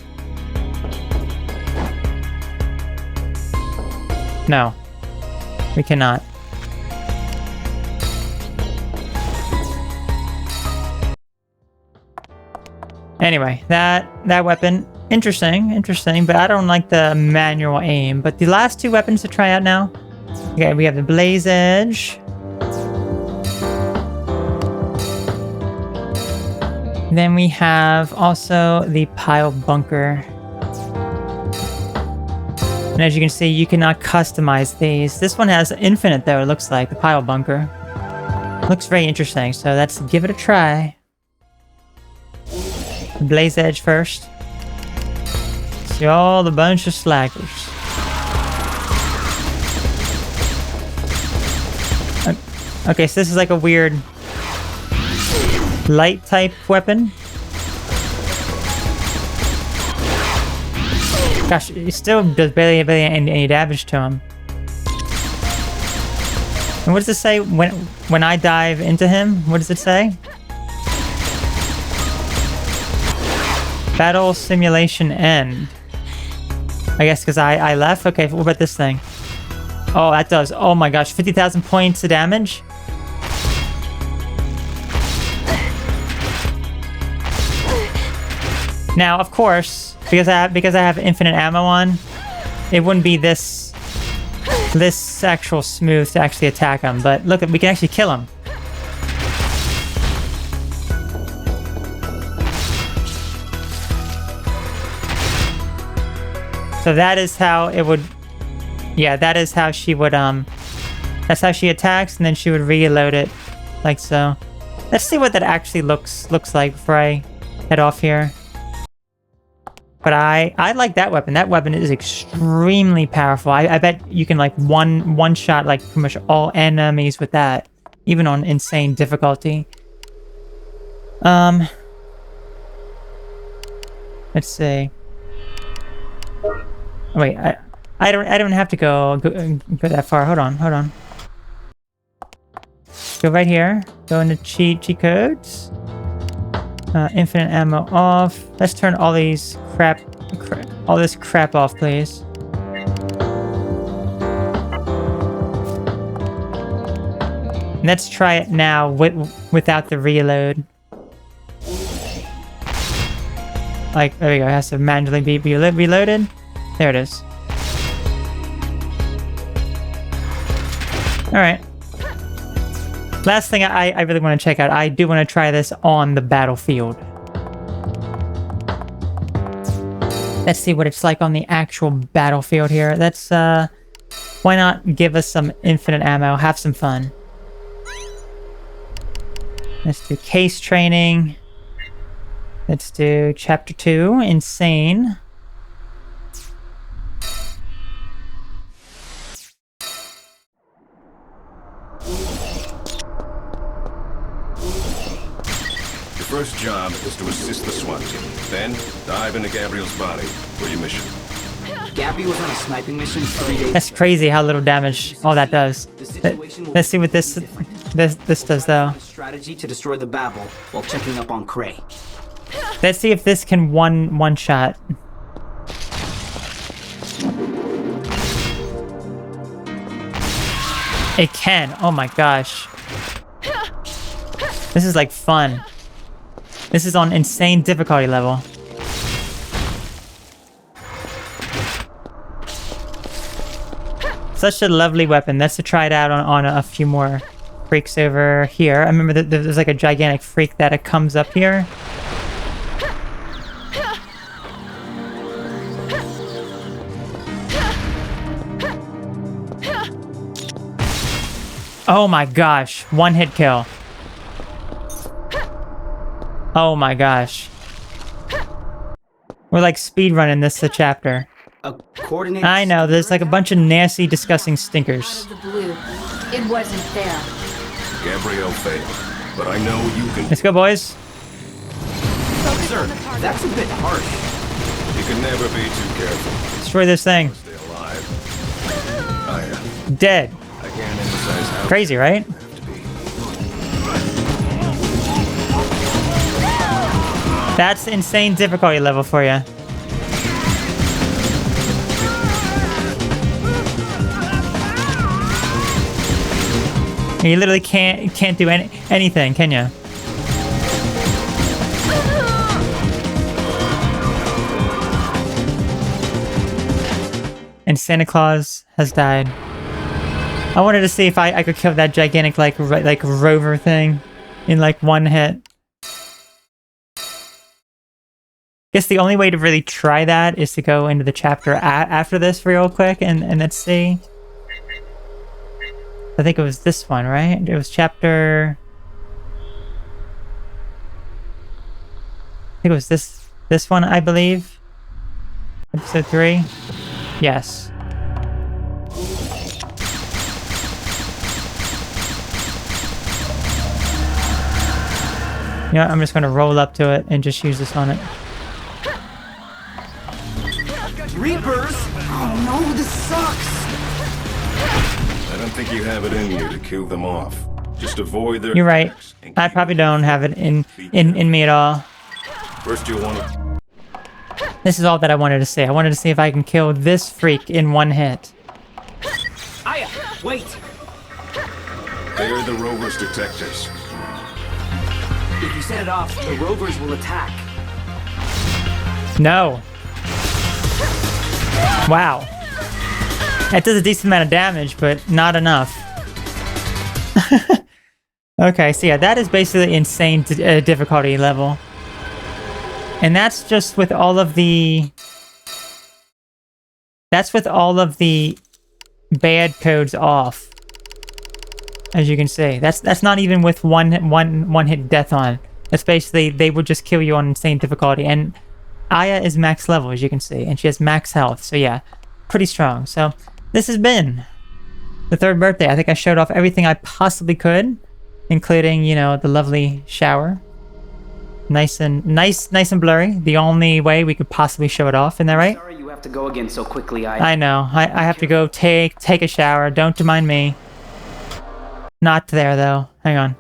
S1: No. We cannot. Anyway, that weapon, interesting, but I don't like the manual aim. But the last two weapons to try out now. Okay, we have the Blaze Edge. Then we have also the Pile Bunker. And as you can see, you cannot customize these. This one has infinite though, it looks like, the Pile Bunker. Looks very interesting, so let's give it a try. Blaze Edge first. See all the bunch of slackers. Okay, so this is like a weird light type weapon. Gosh, it still does barely any damage to him. And what does it say when I dive into him? What does it say? Battle simulation end. I guess because I left? Okay, what about this thing? Oh, that does. Oh my gosh, 50,000 points of damage? Now, of course, because I have infinite ammo on, it wouldn't be this actual smooth to actually attack him. But look, we can actually kill him. So that is how it would. Yeah, that is how she would. That's how she attacks, and then she would reload it, like so. Let's see what that actually looks like before I head off here. But I like that weapon. That weapon is extremely powerful. I bet you can like one shot like pretty much all enemies with that, even on insane difficulty. Let's see. Wait, I don't have to go that far. Hold on. Go right here. Go into cheat codes. Infinite ammo off. Let's turn all these all this crap off, please. Let's try it now without the reload. Like, there we go. It has to manually be reloaded. There it is. Alright. Last thing I really want to check out. I do want to try this on the battlefield. Let's see what it's like on the actual battlefield here. Let's, why not give us some infinite ammo? Have some fun. Let's do case training. Let's do chapter 2, insane.
S2: Your first job is to assist the SWAT team. Then, dive into Gabriel's body for your mission.
S5: Gabby was on a sniping mission 3 days.
S1: That's crazy how little damage all that does. Let's see what this does though.
S5: Strategy to destroy the Babel while checking up on Cray.
S1: Let's see if this can one shot. It can. Oh my gosh. This is like fun. This is on insane difficulty level. Such a lovely weapon. Let's try it out on a few more freaks over here. I remember that there's like a gigantic freak that comes up here. Oh my gosh. One hit kill. Oh my gosh. We're like speedrunning this chapter. I know, there's like a bunch of nasty, disgusting stinkers.
S3: It wasn't fair.
S2: Gabrielle failed, but I know you can.
S1: Let's go, boys.
S5: Sir, that's a bit harsh.
S2: You can never be too careful.
S1: Destroy this thing.
S2: Stay alive.
S1: Dead.
S2: I can't emphasize how
S1: Crazy, right? That's insane difficulty level for you. You literally can't do anything, can you? And Santa Claus has died. I wanted to see if I could kill that gigantic like rover thing in like one hit. Guess the only way to really try that is to go into the chapter after this real quick and let's see. I think it was this one, right? It was chapter... I think it was this one, I believe. Episode 3. Yes. You know, I'm just gonna roll up to it and just use this on it.
S5: Reapers! Oh no, this sucks!
S2: I don't think you have it in you to kill them off. Just avoid their...
S1: You're right. I probably don't have it in me at all.
S2: First you want to...
S1: This is all that I wanted to see. I wanted to see if I can kill this freak in one hit.
S5: Aya, wait!
S2: They're the rover's detectors.
S5: If you set it off, the rovers will attack.
S1: No. Wow. That does a decent amount of damage, but not enough. Okay, so yeah, that is basically insane difficulty level. And that's just with all of the... That's with all of the bad codes off. As you can see. That's not even with one hit death on. That's basically, they would just kill you on insane difficulty. And Aya is max level, as you can see. And she has max health. So yeah, pretty strong. So this has been the third birthday. I think I showed off everything I possibly could. Including, you know, the lovely shower. Nice and blurry. The only way we could possibly show it off, isn't that right?
S5: Sorry you have to go again so quickly,
S1: I know. I have to go take a shower. Don't mind me. Not there though. Hang on.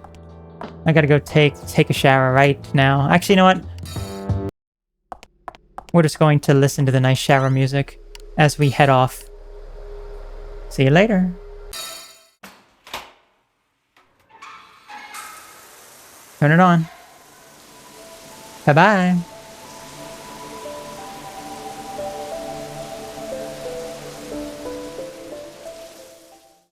S1: I gotta go take a shower right now. Actually, you know what? We're just going to listen to the nice shower music as we head off. See you later. Turn it on. Bye-bye.